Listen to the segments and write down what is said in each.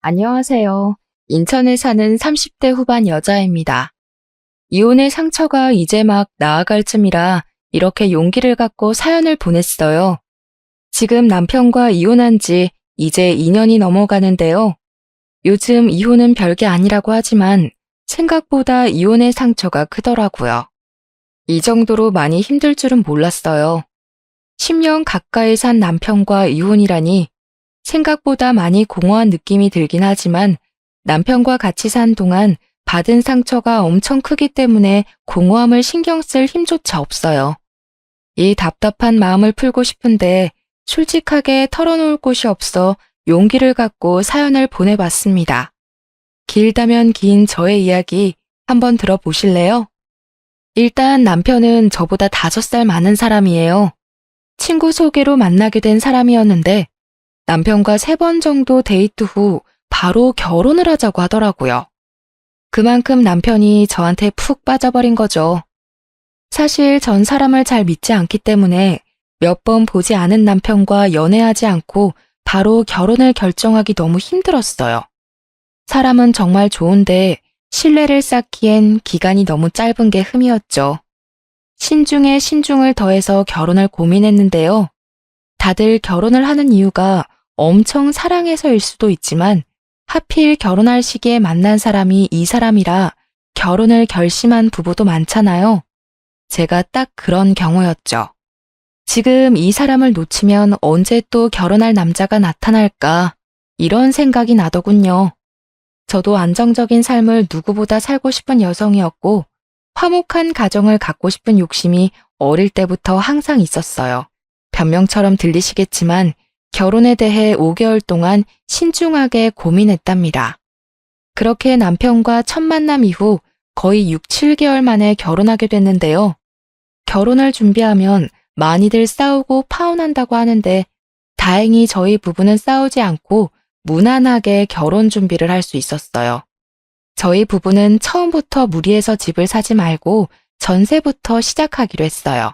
안녕하세요. 인천에 사는 30대 후반 여자입니다. 이혼의 상처가 이제 막 나아갈 쯤이라 이렇게 용기를 갖고 사연을 보냈어요. 지금 남편과 이혼한 지 이제 2년이 넘어가는데요. 요즘 이혼은 별게 아니라고 하지만 생각보다 이혼의 상처가 크더라고요. 이 정도로 많이 힘들 줄은 몰랐어요. 10년 가까이 산 남편과 이혼이라니 생각보다 많이 공허한 느낌이 들긴 하지만 남편과 같이 산 동안 받은 상처가 엄청 크기 때문에 공허함을 신경 쓸 힘조차 없어요. 이 답답한 마음을 풀고 싶은데 솔직하게 털어놓을 곳이 없어 용기를 갖고 사연을 보내봤습니다. 길다면 긴 저의 이야기 한번 들어보실래요? 일단 남편은 저보다 5살 많은 사람이에요. 친구 소개로 만나게 된 사람이었는데 남편과 3번 정도 데이트 후 바로 결혼을 하자고 하더라고요. 그만큼 남편이 저한테 푹 빠져버린 거죠. 사실 전 사람을 잘 믿지 않기 때문에 몇 번 보지 않은 남편과 연애하지 않고 바로 결혼을 결정하기 너무 힘들었어요. 사람은 정말 좋은데 신뢰를 쌓기엔 기간이 너무 짧은 게 흠이었죠. 신중에 신중을 더해서 결혼을 고민했는데요. 다들 결혼을 하는 이유가 엄청 사랑해서일 수도 있지만 하필 결혼할 시기에 만난 사람이 이 사람이라 결혼을 결심한 부부도 많잖아요. 제가 딱 그런 경우였죠. 지금 이 사람을 놓치면 언제 또 결혼할 남자가 나타날까 이런 생각이 나더군요. 저도 안정적인 삶을 누구보다 살고 싶은 여성이었고 화목한 가정을 갖고 싶은 욕심이 어릴 때부터 항상 있었어요. 변명처럼 들리시겠지만 결혼에 대해 5개월 동안 신중하게 고민했답니다. 그렇게 남편과 첫 만남 이후 거의 6, 7개월 만에 결혼하게 됐는데요. 결혼을 준비하면 많이들 싸우고 파혼한다고 하는데 다행히 저희 부부는 싸우지 않고 무난하게 결혼 준비를 할 수 있었어요. 저희 부부는 처음부터 무리해서 집을 사지 말고 전세부터 시작하기로 했어요.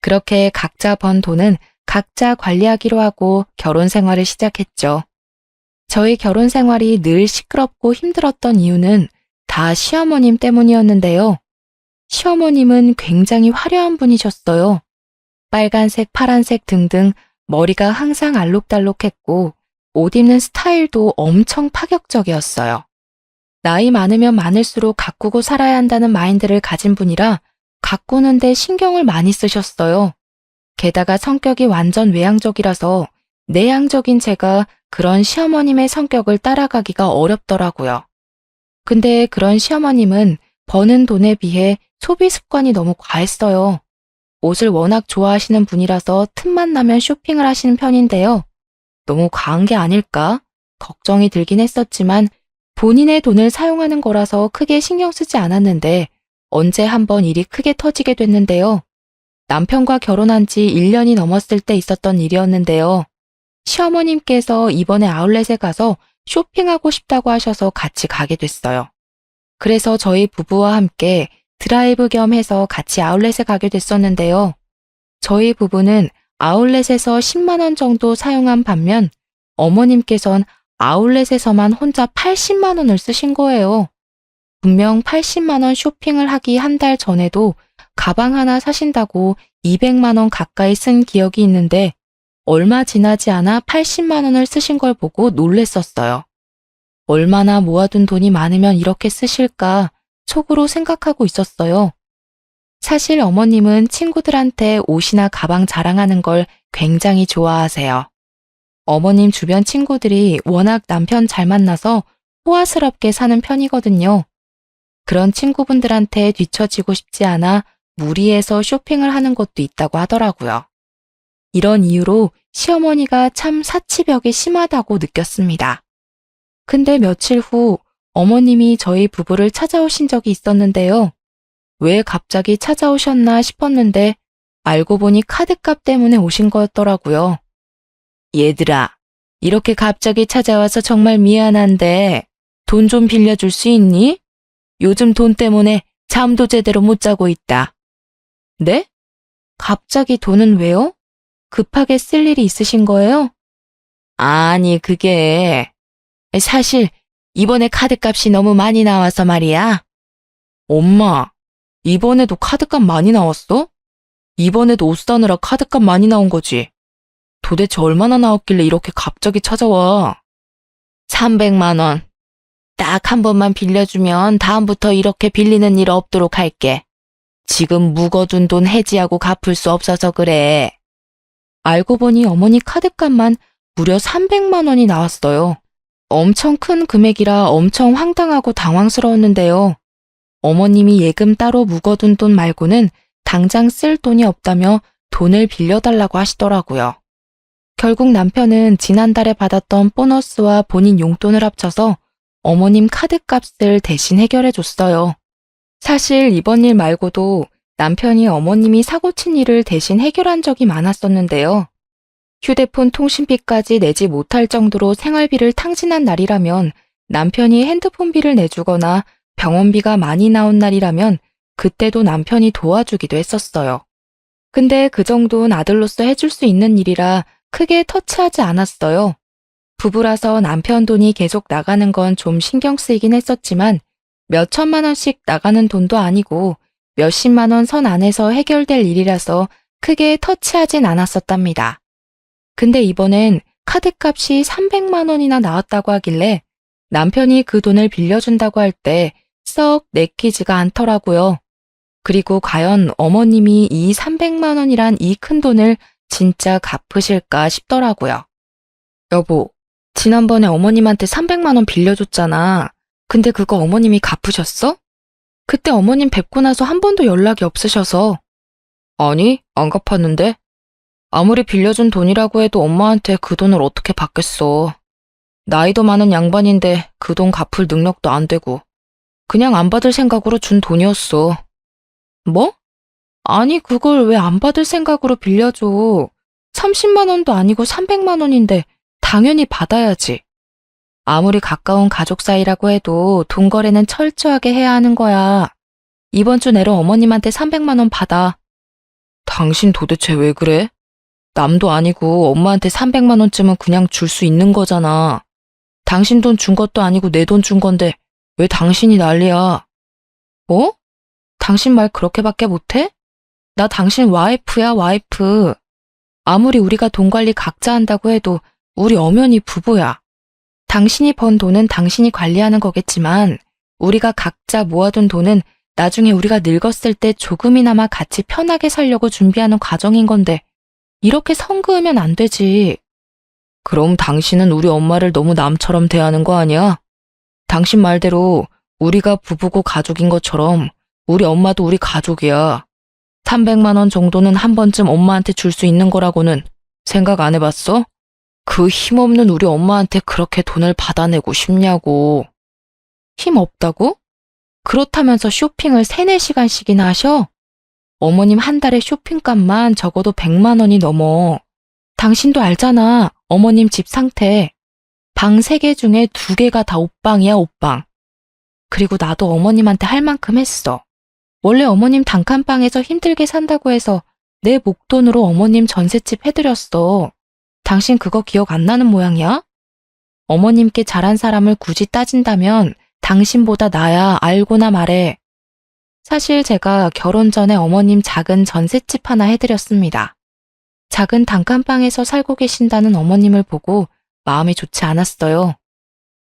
그렇게 각자 번 돈은 각자 관리하기로 하고 결혼 생활을 시작했죠. 저희 결혼 생활이 늘 시끄럽고 힘들었던 이유는 다 시어머님 때문이었는데요. 시어머님은 굉장히 화려한 분이셨어요. 빨간색, 파란색 등등 머리가 항상 알록달록했고 옷 입는 스타일도 엄청 파격적이었어요. 나이 많으면 많을수록 가꾸고 살아야 한다는 마인드를 가진 분이라 가꾸는데 신경을 많이 쓰셨어요. 게다가 성격이 완전 외향적이라서 내향적인 제가 그런 시어머님의 성격을 따라가기가 어렵더라고요. 근데 그런 시어머님은 버는 돈에 비해 소비 습관이 너무 과했어요. 옷을 워낙 좋아하시는 분이라서 틈만 나면 쇼핑을 하시는 편인데요. 너무 과한 게 아닐까? 걱정이 들긴 했었지만 본인의 돈을 사용하는 거라서 크게 신경 쓰지 않았는데 언제 한번 일이 크게 터지게 됐는데요. 남편과 결혼한 지 1년이 넘었을 때 있었던 일이었는데요. 시어머님께서 이번에 아울렛에 가서 쇼핑하고 싶다고 하셔서 같이 가게 됐어요. 그래서 저희 부부와 함께 드라이브 겸 해서 같이 아울렛에 가게 됐었는데요. 저희 부부는 아울렛에서 10만 원 정도 사용한 반면 어머님께선 아울렛에서만 혼자 80만 원을 쓰신 거예요. 분명 80만 원 쇼핑을 하기 한 달 전에도 가방 하나 사신다고 200만 원 가까이 쓴 기억이 있는데 얼마 지나지 않아 80만 원을 쓰신 걸 보고 놀랬었어요. 얼마나 모아둔 돈이 많으면 이렇게 쓰실까 속으로 생각하고 있었어요. 사실 어머님은 친구들한테 옷이나 가방 자랑하는 걸 굉장히 좋아하세요. 어머님 주변 친구들이 워낙 남편 잘 만나서 호화스럽게 사는 편이거든요. 그런 친구분들한테 뒤처지고 싶지 않아 무리해서 쇼핑을 하는 것도 있다고 하더라고요. 이런 이유로 시어머니가 참 사치벽이 심하다고 느꼈습니다. 근데 며칠 후 어머님이 저희 부부를 찾아오신 적이 있었는데요. 왜 갑자기 찾아오셨나 싶었는데 알고 보니 카드값 때문에 오신 거였더라고요. 얘들아, 이렇게 갑자기 찾아와서 정말 미안한데 돈 좀 빌려줄 수 있니? 요즘 돈 때문에 잠도 제대로 못 자고 있다. 네? 갑자기 돈은 왜요? 급하게 쓸 일이 있으신 거예요? 아니, 그게 사실 이번에 카드값이 너무 많이 나와서 말이야. 엄마, 이번에도 카드값 많이 나왔어? 이번에도 옷 사느라 카드값 많이 나온 거지. 도대체 얼마나 나왔길래 이렇게 갑자기 찾아와? 300만 원. 딱 한 번만 빌려주면 다음부터 이렇게 빌리는 일 없도록 할게. 지금 묵어둔 돈 해지하고 갚을 수 없어서 그래. 알고 보니 어머니 카드값만 무려 300만 원이 나왔어요. 엄청 큰 금액이라 엄청 황당하고 당황스러웠는데요. 어머님이 예금 따로 묵어둔 돈 말고는 당장 쓸 돈이 없다며 돈을 빌려달라고 하시더라고요. 결국 남편은 지난달에 받았던 보너스와 본인 용돈을 합쳐서 어머님 카드값을 대신 해결해 줬어요. 사실 이번 일 말고도 남편이 어머님이 사고친 일을 대신 해결한 적이 많았었는데요. 휴대폰 통신비까지 내지 못할 정도로 생활비를 탕진한 날이라면 남편이 핸드폰비를 내주거나 병원비가 많이 나온 날이라면 그때도 남편이 도와주기도 했었어요. 근데 그 정도는 아들로서 해줄 수 있는 일이라 크게 터치하지 않았어요. 부부라서 남편 돈이 계속 나가는 건 좀 신경 쓰이긴 했었지만 몇 천만 원씩 나가는 돈도 아니고 몇십만 원 선 안에서 해결될 일이라서 크게 터치하진 않았었답니다. 근데 이번엔 카드값이 300만 원이나 나왔다고 하길래 남편이 그 돈을 빌려준다고 할 때 썩 내키지가 않더라고요. 그리고 과연 어머님이 이 300만 원이란 이 큰 돈을 진짜 갚으실까 싶더라고요. 여보, 지난번에 어머님한테 300만 원 빌려줬잖아. 근데 그거 어머님이 갚으셨어? 그때 어머님 뵙고 나서 한 번도 연락이 없으셔서. 아니, 안 갚았는데. 아무리 빌려준 돈이라고 해도 엄마한테 그 돈을 어떻게 받겠어. 나이도 많은 양반인데 그 돈 갚을 능력도 안 되고. 그냥 안 받을 생각으로 준 돈이었어. 뭐? 아니, 그걸 왜 안 받을 생각으로 빌려줘. 30만 원도 아니고 300만 원인데 당연히 받아야지. 아무리 가까운 가족 사이라고 해도 돈 거래는 철저하게 해야 하는 거야. 이번 주 내로 어머님한테 300만 원 받아. 당신 도대체 왜 그래? 남도 아니고 엄마한테 300만 원쯤은 그냥 줄 수 있는 거잖아. 당신 돈 준 것도 아니고 내 돈 준 건데 왜 당신이 난리야? 뭐? 당신 말 그렇게밖에 못해? 나 당신 와이프야, 와이프. 아무리 우리가 돈 관리 각자 한다고 해도 우리 엄연히 부부야. 당신이 번 돈은 당신이 관리하는 거겠지만 우리가 각자 모아둔 돈은 나중에 우리가 늙었을 때 조금이나마 같이 편하게 살려고 준비하는 과정인 건데 이렇게 선 그으면 안 되지. 그럼 당신은 우리 엄마를 너무 남처럼 대하는 거 아니야? 당신 말대로 우리가 부부고 가족인 것처럼 우리 엄마도 우리 가족이야. 300만 원 정도는 한 번쯤 엄마한테 줄 수 있는 거라고는 생각 안 해봤어? 그 힘없는 우리 엄마한테 그렇게 돈을 받아내고 싶냐고. 힘 없다고? 그렇다면서 쇼핑을 3, 4시간씩이나 하셔? 어머님 한 달에 쇼핑값만 적어도 100만 원이 넘어. 당신도 알잖아, 어머님 집 상태. 방 3개 중에 2개가 다 옷방이야, 옷방. 그리고 나도 어머님한테 할 만큼 했어. 원래 어머님 단칸방에서 힘들게 산다고 해서 내 목돈으로 어머님 전셋집 해드렸어. 당신 그거 기억 안 나는 모양이야? 어머님께 잘한 사람을 굳이 따진다면 당신보다 나야, 알고나 말해. 사실 제가 결혼 전에 어머님 작은 전셋집 하나 해드렸습니다. 작은 단칸방에서 살고 계신다는 어머님을 보고 마음이 좋지 않았어요.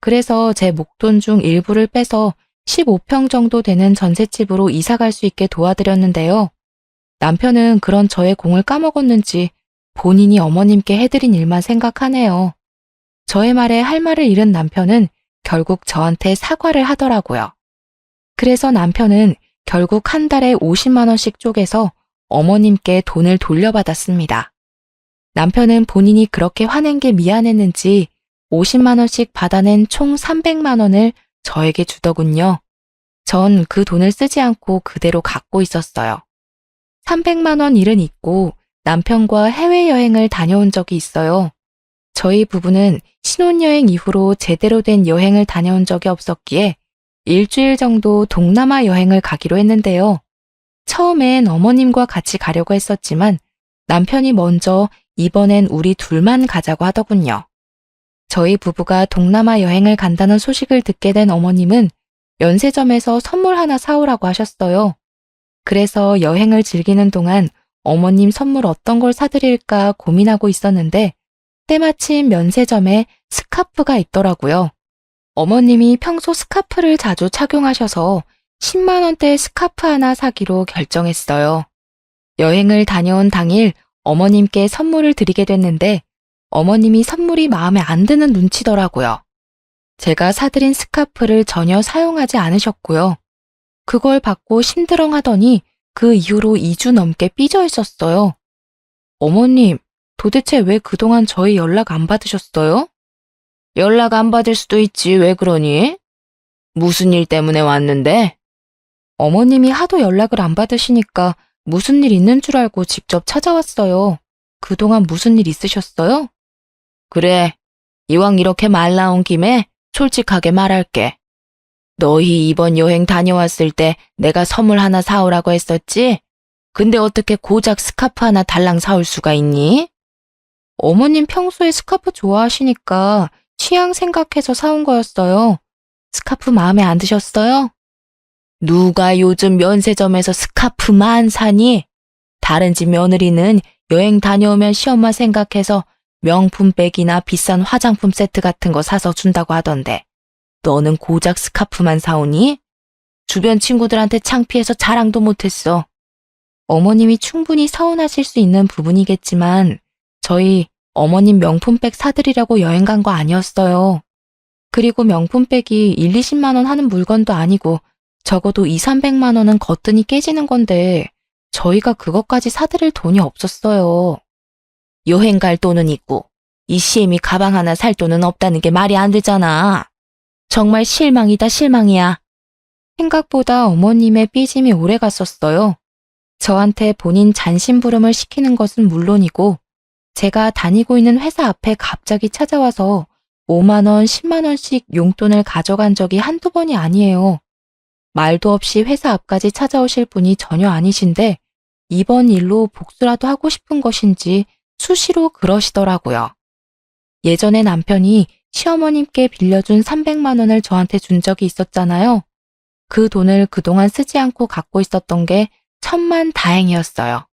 그래서 제 목돈 중 일부를 빼서 15평 정도 되는 전셋집으로 이사 갈 수 있게 도와드렸는데요. 남편은 그런 저의 공을 까먹었는지 본인이 어머님께 해드린 일만 생각하네요. 저의 말에 할 말을 잃은 남편은 결국 저한테 사과를 하더라고요. 그래서 남편은 결국 한 달에 50만 원씩 쪼개서 어머님께 돈을 돌려받았습니다. 남편은 본인이 그렇게 화낸 게 미안했는지 50만 원씩 받아낸 총 300만 원을 저에게 주더군요. 전 그 돈을 쓰지 않고 그대로 갖고 있었어요. 300만 원 일은 있고 남편과 해외여행을 다녀온 적이 있어요. 저희 부부는 신혼여행 이후로 제대로 된 여행을 다녀온 적이 없었기에 일주일 정도 동남아 여행을 가기로 했는데요. 처음엔 어머님과 같이 가려고 했었지만 남편이 먼저 이번엔 우리 둘만 가자고 하더군요. 저희 부부가 동남아 여행을 간다는 소식을 듣게 된 어머님은 면세점에서 선물 하나 사오라고 하셨어요. 그래서 여행을 즐기는 동안 어머님 선물 어떤 걸 사드릴까 고민하고 있었는데 때마침 면세점에 스카프가 있더라고요. 어머님이 평소 스카프를 자주 착용하셔서 10만 원대 스카프 하나 사기로 결정했어요. 여행을 다녀온 당일 어머님께 선물을 드리게 됐는데 어머님이 선물이 마음에 안 드는 눈치더라고요. 제가 사드린 스카프를 전혀 사용하지 않으셨고요. 그걸 받고 심드렁하더니 그 이후로 2주 넘게 삐져 있었어요. 어머님, 도대체 왜 그동안 저희 연락 안 받으셨어요? 연락 안 받을 수도 있지, 왜 그러니? 무슨 일 때문에 왔는데? 어머님이 하도 연락을 안 받으시니까 무슨 일 있는 줄 알고 직접 찾아왔어요. 그동안 무슨 일 있으셨어요? 그래, 이왕 이렇게 말 나온 김에 솔직하게 말할게. 너희 이번 여행 다녀왔을 때 내가 선물 하나 사오라고 했었지? 근데 어떻게 고작 스카프 하나 달랑 사올 수가 있니? 어머님 평소에 스카프 좋아하시니까 취향 생각해서 사온 거였어요. 스카프 마음에 안 드셨어요? 누가 요즘 면세점에서 스카프만 사니? 다른 집 며느리는 여행 다녀오면 시엄마 생각해서 명품백이나 비싼 화장품 세트 같은 거 사서 준다고 하던데 너는 고작 스카프만 사오니? 주변 친구들한테 창피해서 자랑도 못했어. 어머님이 충분히 서운하실 수 있는 부분이겠지만 저희 어머님 명품백 사드리려고 여행 간 거 아니었어요. 그리고 명품백이 1, 20만 원 하는 물건도 아니고 적어도 2, 300만 원은 거뜬히 깨지는 건데 저희가 그것까지 사드릴 돈이 없었어요. 여행 갈 돈은 있고 이 시엠이 가방 하나 살 돈은 없다는 게 말이 안 되잖아. 정말 실망이다 실망이야. 생각보다 어머님의 삐짐이 오래 갔었어요. 저한테 본인 잔심부름을 시키는 것은 물론이고 제가 다니고 있는 회사 앞에 갑자기 찾아와서 5만 원, 10만 원씩 용돈을 가져간 적이 한두 번이 아니에요. 말도 없이 회사 앞까지 찾아오실 분이 전혀 아니신데 이번 일로 복수라도 하고 싶은 것인지 수시로 그러시더라고요. 예전에 남편이 시어머님께 빌려준 300만 원을 저한테 준 적이 있었잖아요. 그 돈을 그동안 쓰지 않고 갖고 있었던 게 천만 다행이었어요.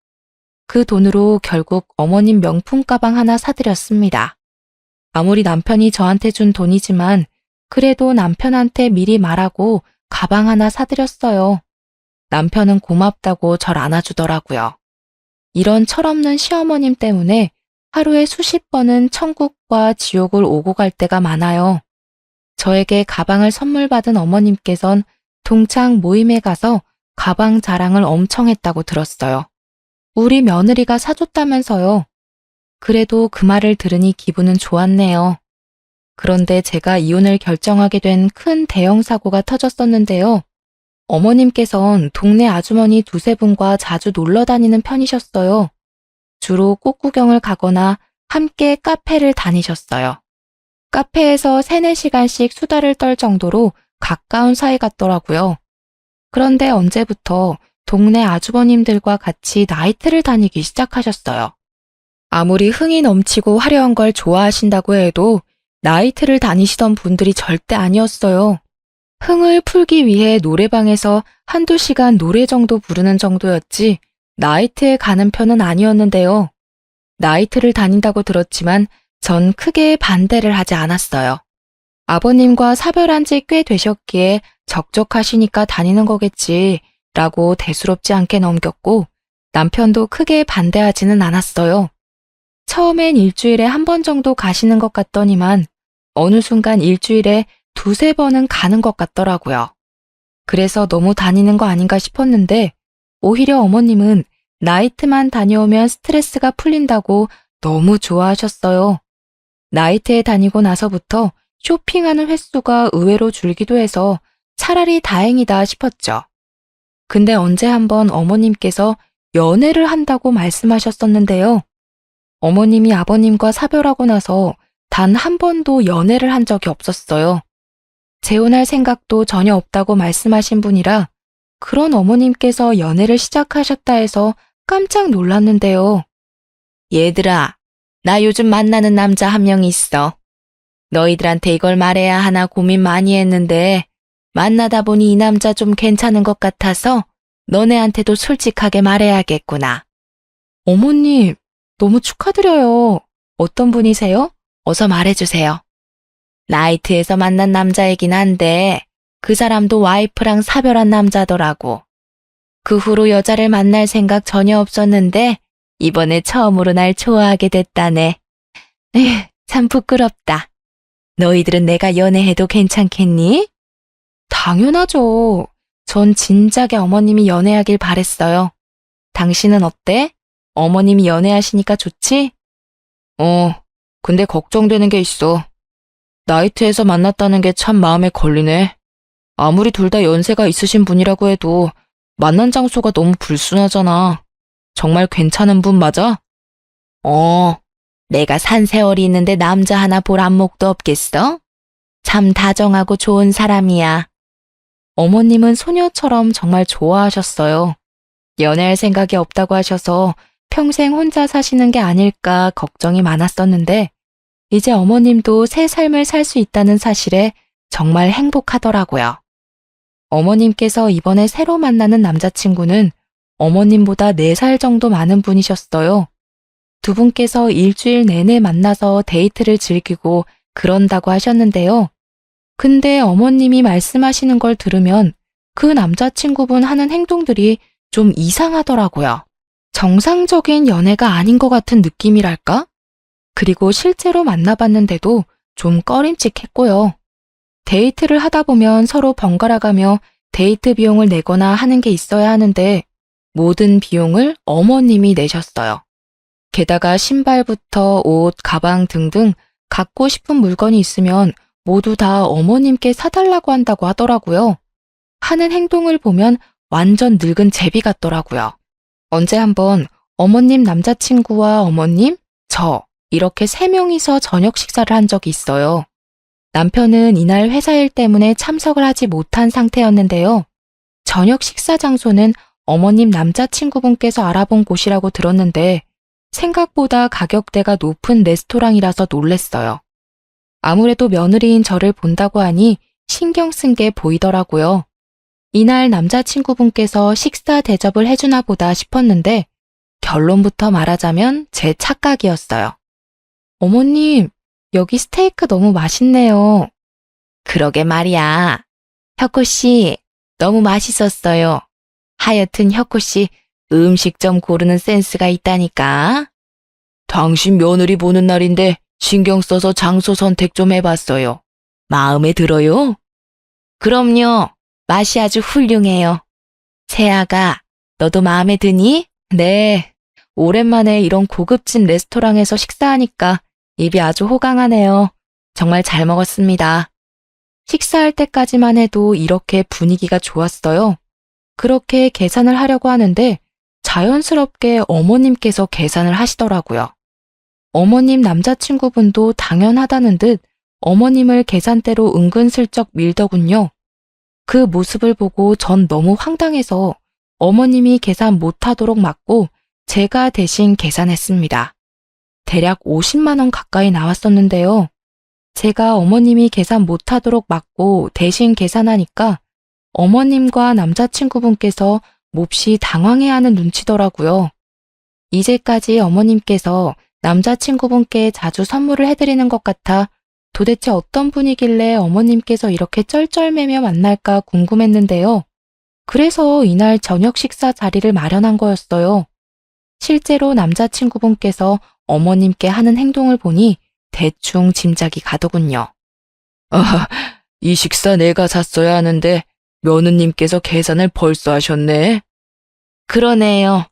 그 돈으로 결국 어머님 명품 가방 하나 사드렸습니다. 아무리 남편이 저한테 준 돈이지만 그래도 남편한테 미리 말하고 가방 하나 사드렸어요. 남편은 고맙다고 절 안아주더라고요. 이런 철없는 시어머님 때문에 하루에 수십 번은 천국과 지옥을 오고 갈 때가 많아요. 저에게 가방을 선물 받은 어머님께선 동창 모임에 가서 가방 자랑을 엄청 했다고 들었어요. 우리 며느리가 사줬다면서요. 그래도 그 말을 들으니 기분은 좋았네요. 그런데 제가 이혼을 결정하게 된 큰 대형 사고가 터졌었는데요. 어머님께선 동네 아주머니 두세 분과 자주 놀러 다니는 편이셨어요. 주로 꽃구경을 가거나 함께 카페를 다니셨어요. 카페에서 3, 4시간씩 수다를 떨 정도로 가까운 사이 같더라고요. 그런데 언제부터 동네 아주버님들과 같이 나이트를 다니기 시작하셨어요. 아무리 흥이 넘치고 화려한 걸 좋아하신다고 해도 나이트를 다니시던 분들이 절대 아니었어요. 흥을 풀기 위해 노래방에서 한두 시간 노래 정도 부르는 정도였지 나이트에 가는 편은 아니었는데요. 나이트를 다닌다고 들었지만 전 크게 반대를 하지 않았어요. 아버님과 사별한 지 꽤 되셨기에 적적하시니까 다니는 거겠지 라고 대수롭지 않게 넘겼고 남편도 크게 반대하지는 않았어요. 처음엔 일주일에 한 번 정도 가시는 것 같더니만 어느 순간 일주일에 두세 번은 가는 것 같더라고요. 그래서 너무 다니는 거 아닌가 싶었는데 오히려 어머님은 나이트만 다녀오면 스트레스가 풀린다고 너무 좋아하셨어요. 나이트에 다니고 나서부터 쇼핑하는 횟수가 의외로 줄기도 해서 차라리 다행이다 싶었죠. 근데 언제 한번 어머님께서 연애를 한다고 말씀하셨었는데요. 어머님이 아버님과 사별하고 나서 단 한 번도 연애를 한 적이 없었어요. 재혼할 생각도 전혀 없다고 말씀하신 분이라 그런 어머님께서 연애를 시작하셨다 해서 깜짝 놀랐는데요. 얘들아, 나 요즘 만나는 남자 한 명 있어. 너희들한테 이걸 말해야 하나 고민 많이 했는데 만나다 보니 이 남자 좀 괜찮은 것 같아서 너네한테도 솔직하게 말해야겠구나. 어머님, 너무 축하드려요. 어떤 분이세요? 어서 말해주세요. 나이트에서 만난 남자이긴 한데 그 사람도 와이프랑 사별한 남자더라고. 그 후로 여자를 만날 생각 전혀 없었는데 이번에 처음으로 날 좋아하게 됐다네. 에휴, 참 부끄럽다. 너희들은 내가 연애해도 괜찮겠니? 당연하죠. 전 진작에 어머님이 연애하길 바랬어요. 당신은 어때? 어머님이 연애하시니까 좋지? 근데 걱정되는 게 있어. 나이트에서 만났다는 게 참 마음에 걸리네. 아무리 둘 다 연세가 있으신 분이라고 해도 만난 장소가 너무 불순하잖아. 정말 괜찮은 분 맞아? 내가 산 세월이 있는데 남자 하나 볼 안목도 없겠어? 참 다정하고 좋은 사람이야. 어머님은 소녀처럼 정말 좋아하셨어요. 연애할 생각이 없다고 하셔서 평생 혼자 사시는 게 아닐까 걱정이 많았었는데 이제 어머님도 새 삶을 살 수 있다는 사실에 정말 행복하더라고요. 어머님께서 이번에 새로 만나는 남자친구는 어머님보다 4살 정도 많은 분이셨어요. 두 분께서 일주일 내내 만나서 데이트를 즐기고 그런다고 하셨는데요. 근데 어머님이 말씀하시는 걸 들으면 그 남자친구분 하는 행동들이 좀 이상하더라고요. 정상적인 연애가 아닌 것 같은 느낌이랄까? 그리고 실제로 만나봤는데도 좀 꺼림칙했고요. 데이트를 하다 보면 서로 번갈아가며 데이트 비용을 내거나 하는 게 있어야 하는데 모든 비용을 어머님이 내셨어요. 게다가 신발부터 옷, 가방 등등 갖고 싶은 물건이 있으면 모두 다 어머님께 사달라고 한다고 하더라고요. 하는 행동을 보면 완전 늙은 제비 같더라고요. 언제 한번 어머님 남자친구와 어머님, 저 이렇게 3명이서 저녁 식사를 한 적이 있어요. 남편은 이날 회사 일 때문에 참석을 하지 못한 상태였는데요. 저녁 식사 장소는 어머님 남자친구분께서 알아본 곳이라고 들었는데 생각보다 가격대가 높은 레스토랑이라서 놀랬어요. 아무래도 며느리인 저를 본다고 하니 신경 쓴 게 보이더라고요. 이날 남자친구분께서 식사 대접을 해주나 보다 싶었는데 결론부터 말하자면 제 착각이었어요. 어머님, 여기 스테이크 너무 맛있네요. 그러게 말이야. 혁호씨, 너무 맛있었어요. 하여튼 혁호씨, 음식점 고르는 센스가 있다니까. 당신 며느리 보는 날인데 신경 써서 장소 선택 좀 해봤어요. 마음에 들어요? 그럼요. 맛이 아주 훌륭해요. 세아가, 너도 마음에 드니? 네. 오랜만에 이런 고급진 레스토랑에서 식사하니까 입이 아주 호강하네요. 정말 잘 먹었습니다. 식사할 때까지만 해도 이렇게 분위기가 좋았어요. 그렇게 계산을 하려고 하는데 자연스럽게 어머님께서 계산을 하시더라고요. 어머님 남자친구분도 당연하다는 듯 어머님을 계산대로 은근슬쩍 밀더군요. 그 모습을 보고 전 너무 황당해서 어머님이 계산 못하도록 막고 제가 대신 계산했습니다. 대략 50만 원 가까이 나왔었는데요. 제가 어머님이 계산 못하도록 막고 대신 계산하니까 어머님과 남자친구분께서 몹시 당황해하는 눈치더라고요. 이제까지 어머님께서 남자친구분께 자주 선물을 해드리는 것 같아 도대체 어떤 분이길래 어머님께서 이렇게 쩔쩔매며 만날까 궁금했는데요. 그래서 이날 저녁 식사 자리를 마련한 거였어요. 실제로 남자친구분께서 어머님께 하는 행동을 보니 대충 짐작이 가더군요. 이 식사 내가 샀어야 하는데 며느님께서 계산을 벌써 하셨네. 그러네요.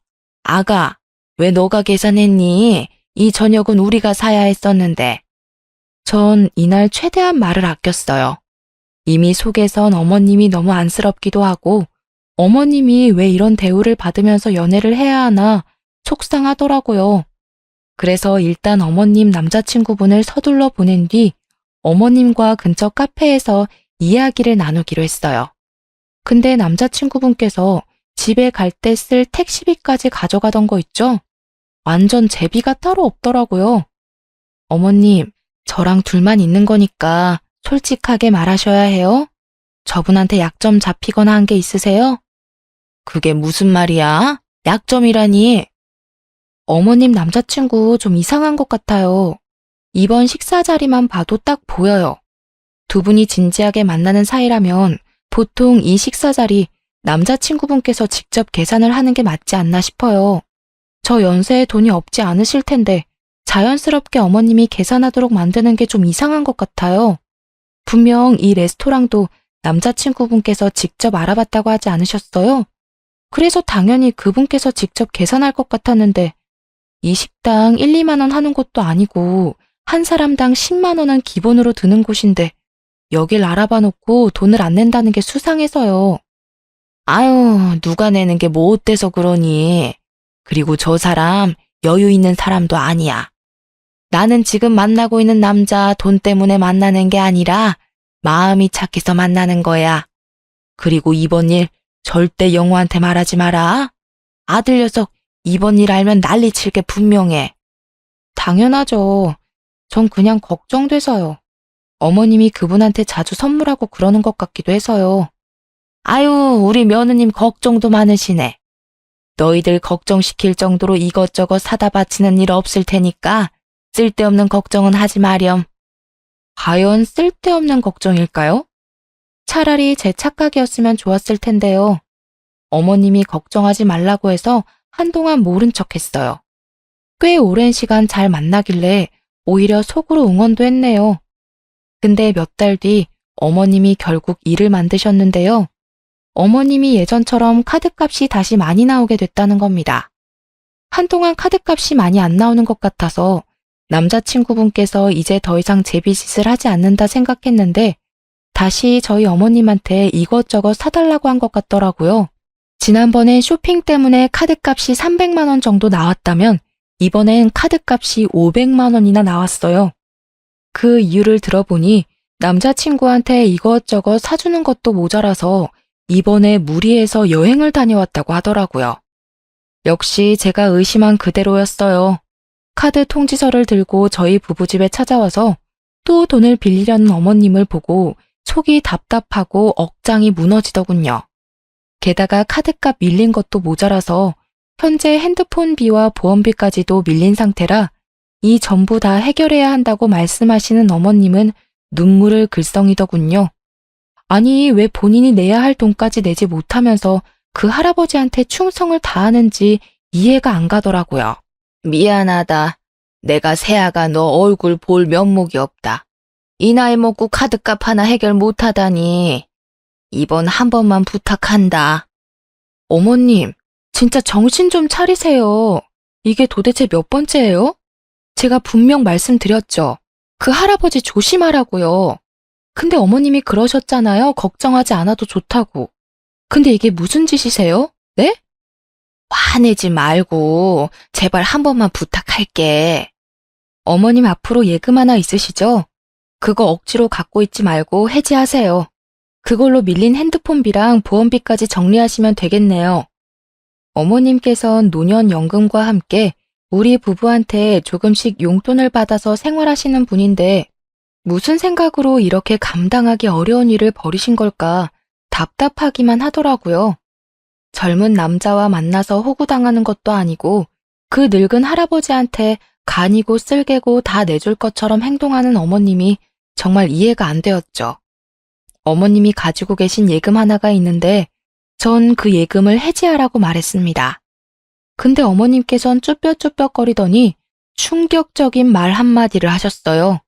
아가, 왜 너가 계산했니? 이 저녁은 우리가 사야 했었는데. 전 이날 최대한 말을 아꼈어요. 이미 속에선 어머님이 너무 안쓰럽기도 하고 어머님이 왜 이런 대우를 받으면서 연애를 해야 하나 속상하더라고요. 그래서 일단 어머님 남자친구분을 서둘러 보낸 뒤 어머님과 근처 카페에서 이야기를 나누기로 했어요. 근데 남자친구분께서 집에 갈 때 쓸 택시비까지 가져가던 거 있죠? 완전 제비가 따로 없더라고요. 어머님, 저랑 둘만 있는 거니까 솔직하게 말하셔야 해요. 저분한테 약점 잡히거나 한 게 있으세요? 그게 무슨 말이야? 약점이라니. 어머님 남자친구 좀 이상한 것 같아요. 이번 식사 자리만 봐도 딱 보여요. 두 분이 진지하게 만나는 사이라면 보통 이 식사 자리 남자친구분께서 직접 계산을 하는 게 맞지 않나 싶어요. 저 연세에 돈이 없지 않으실 텐데 자연스럽게 어머님이 계산하도록 만드는 게 좀 이상한 것 같아요. 분명 이 레스토랑도 남자친구분께서 직접 알아봤다고 하지 않으셨어요? 그래서 당연히 그분께서 직접 계산할 것 같았는데 이 식당 1, 2만 원 하는 곳도 아니고 한 사람당 10만 원은 기본으로 드는 곳인데 여길 알아봐 놓고 돈을 안 낸다는 게 수상해서요. 아유, 누가 내는 게 뭐 어때서 그러니. 그리고 저 사람 여유 있는 사람도 아니야. 나는 지금 만나고 있는 남자 돈 때문에 만나는 게 아니라 마음이 착해서 만나는 거야. 그리고 이번 일 절대 영호한테 말하지 마라. 아들 녀석 이번 일 알면 난리 칠 게 분명해. 당연하죠. 전 그냥 걱정돼서요. 어머님이 그분한테 자주 선물하고 그러는 것 같기도 해서요. 아유, 우리 며느님 걱정도 많으시네. 너희들 걱정시킬 정도로 이것저것 사다 바치는 일 없을 테니까 쓸데없는 걱정은 하지 마렴. 과연 쓸데없는 걱정일까요? 차라리 제 착각이었으면 좋았을 텐데요. 어머님이 걱정하지 말라고 해서 한동안 모른 척 했어요. 꽤 오랜 시간 잘 만나길래 오히려 속으로 응원도 했네요. 근데 몇 달 뒤 어머님이 결국 일을 만드셨는데요. 어머님이 예전처럼 카드값이 다시 많이 나오게 됐다는 겁니다. 한동안 카드값이 많이 안 나오는 것 같아서 남자친구분께서 이제 더 이상 제비짓을 하지 않는다 생각했는데 다시 저희 어머님한테 이것저것 사달라고 한 것 같더라고요. 지난번에 쇼핑 때문에 카드값이 300만 원 정도 나왔다면 이번엔 카드값이 500만 원이나 나왔어요. 그 이유를 들어보니 남자친구한테 이것저것 사주는 것도 모자라서 이번에 무리해서 여행을 다녀왔다고 하더라고요. 역시 제가 의심한 그대로였어요. 카드 통지서를 들고 저희 부부집에 찾아와서 또 돈을 빌리려는 어머님을 보고 속이 답답하고 억장이 무너지더군요. 게다가 카드값 밀린 것도 모자라서 현재 핸드폰비와 보험비까지도 밀린 상태라 이 전부 다 해결해야 한다고 말씀하시는 어머님은 눈물을 글썽이더군요. 아니, 왜 본인이 내야 할 돈까지 내지 못하면서 그 할아버지한테 충성을 다하는지 이해가 안 가더라고요. 미안하다. 내가 새아가 너 얼굴 볼 면목이 없다. 이 나이 먹고 카드값 하나 해결 못하다니. 이번 한 번만 부탁한다. 어머님, 진짜 정신 좀 차리세요. 이게 도대체 몇 번째예요? 제가 분명 말씀드렸죠. 그 할아버지 조심하라고요. 근데 어머님이 그러셨잖아요. 걱정하지 않아도 좋다고. 근데 이게 무슨 짓이세요? 네? 화내지 말고 제발 한 번만 부탁할게. 어머님 앞으로 예금 하나 있으시죠? 그거 억지로 갖고 있지 말고 해지하세요. 그걸로 밀린 핸드폰비랑 보험비까지 정리하시면 되겠네요. 어머님께선 노년연금과 함께 우리 부부한테 조금씩 용돈을 받아서 생활하시는 분인데 무슨 생각으로 이렇게 감당하기 어려운 일을 벌이신 걸까 답답하기만 하더라고요. 젊은 남자와 만나서 호구당하는 것도 아니고 그 늙은 할아버지한테 간이고 쓸개고 다 내줄 것처럼 행동하는 어머님이 정말 이해가 안 되었죠. 어머님이 가지고 계신 예금 하나가 있는데 전 그 예금을 해지하라고 말했습니다. 근데 어머님께선 쭈뼛쭈뼛거리더니 충격적인 말 한마디를 하셨어요.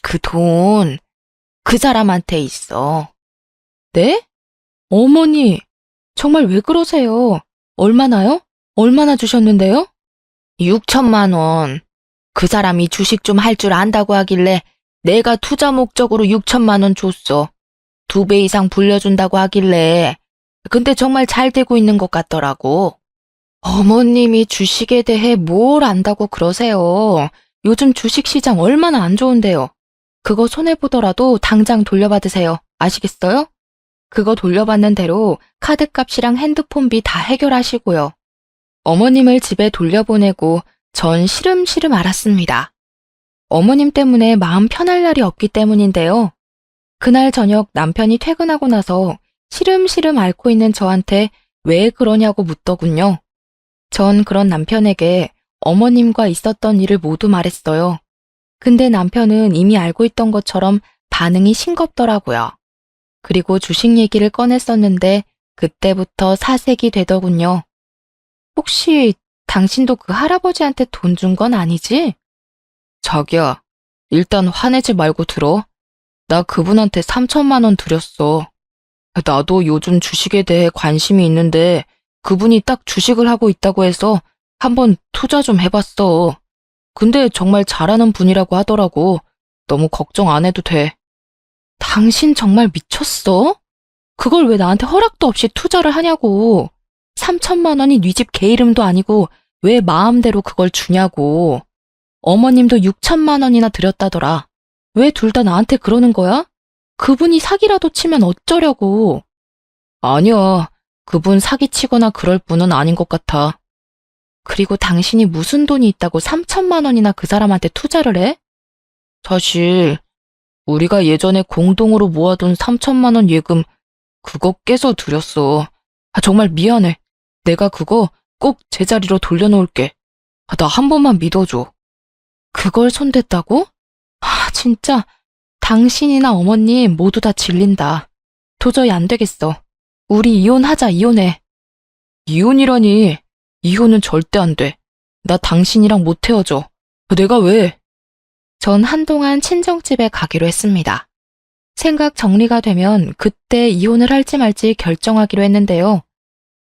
그 돈, 그 사람한테 있어. 네? 어머니, 정말 왜 그러세요? 얼마나요? 얼마나 주셨는데요? 6천만 원. 그 사람이 주식 좀 할 줄 안다고 하길래 내가 투자 목적으로 6천만 원 줬어. 2배 이상 불려준다고 하길래. 근데 정말 잘 되고 있는 것 같더라고. 어머님이 주식에 대해 뭘 안다고 그러세요. 요즘 주식시장 얼마나 안 좋은데요. 그거 손해보더라도 당장 돌려받으세요. 아시겠어요? 그거 돌려받는 대로 카드값이랑 핸드폰비 다 해결하시고요. 어머님을 집에 돌려보내고 전 시름시름 알았습니다. 어머님 때문에 마음 편할 날이 없기 때문인데요. 그날 저녁 남편이 퇴근하고 나서 시름시름 앓고 있는 저한테 왜 그러냐고 묻더군요. 전 그런 남편에게 어머님과 있었던 일을 모두 말했어요. 근데 남편은 이미 알고 있던 것처럼 반응이 싱겁더라고요. 그리고 주식 얘기를 꺼냈었는데 그때부터 사색이 되더군요. 혹시 당신도 그 할아버지한테 돈 준 건 아니지? 자기야, 일단 화내지 말고 들어. 나 그분한테 3천만 원 드렸어. 나도 요즘 주식에 대해 관심이 있는데 그분이 딱 주식을 하고 있다고 해서 한번 투자 좀 해봤어. 근데 정말 잘하는 분이라고 하더라고. 너무 걱정 안 해도 돼. 당신 정말 미쳤어? 그걸 왜 나한테 허락도 없이 투자를 하냐고. 3천만 원이 네 집 개 이름도 아니고 왜 마음대로 그걸 주냐고. 어머님도 6천만 원이나 드렸다더라. 왜 둘 다 나한테 그러는 거야? 그분이 사기라도 치면 어쩌려고. 아니야. 그분 사기치거나 그럴 분은 아닌 것 같아. 그리고 당신이 무슨 돈이 있다고 3천만 원이나 그 사람한테 투자를 해? 사실 우리가 예전에 공동으로 모아둔 3천만 원 예금 그거 깨서 드렸어. 정말 미안해. 내가 그거 꼭 제자리로 돌려놓을게. 나 한 번만 믿어줘. 그걸 손댔다고? 진짜 당신이나 어머님 모두 다 질린다. 도저히 안 되겠어. 우리 이혼하자, 이혼해. 이혼이라니. 이혼은 절대 안 돼. 나 당신이랑 못 헤어져. 내가 왜? 전 한동안 친정집에 가기로 했습니다. 생각 정리가 되면 그때 이혼을 할지 말지 결정하기로 했는데요.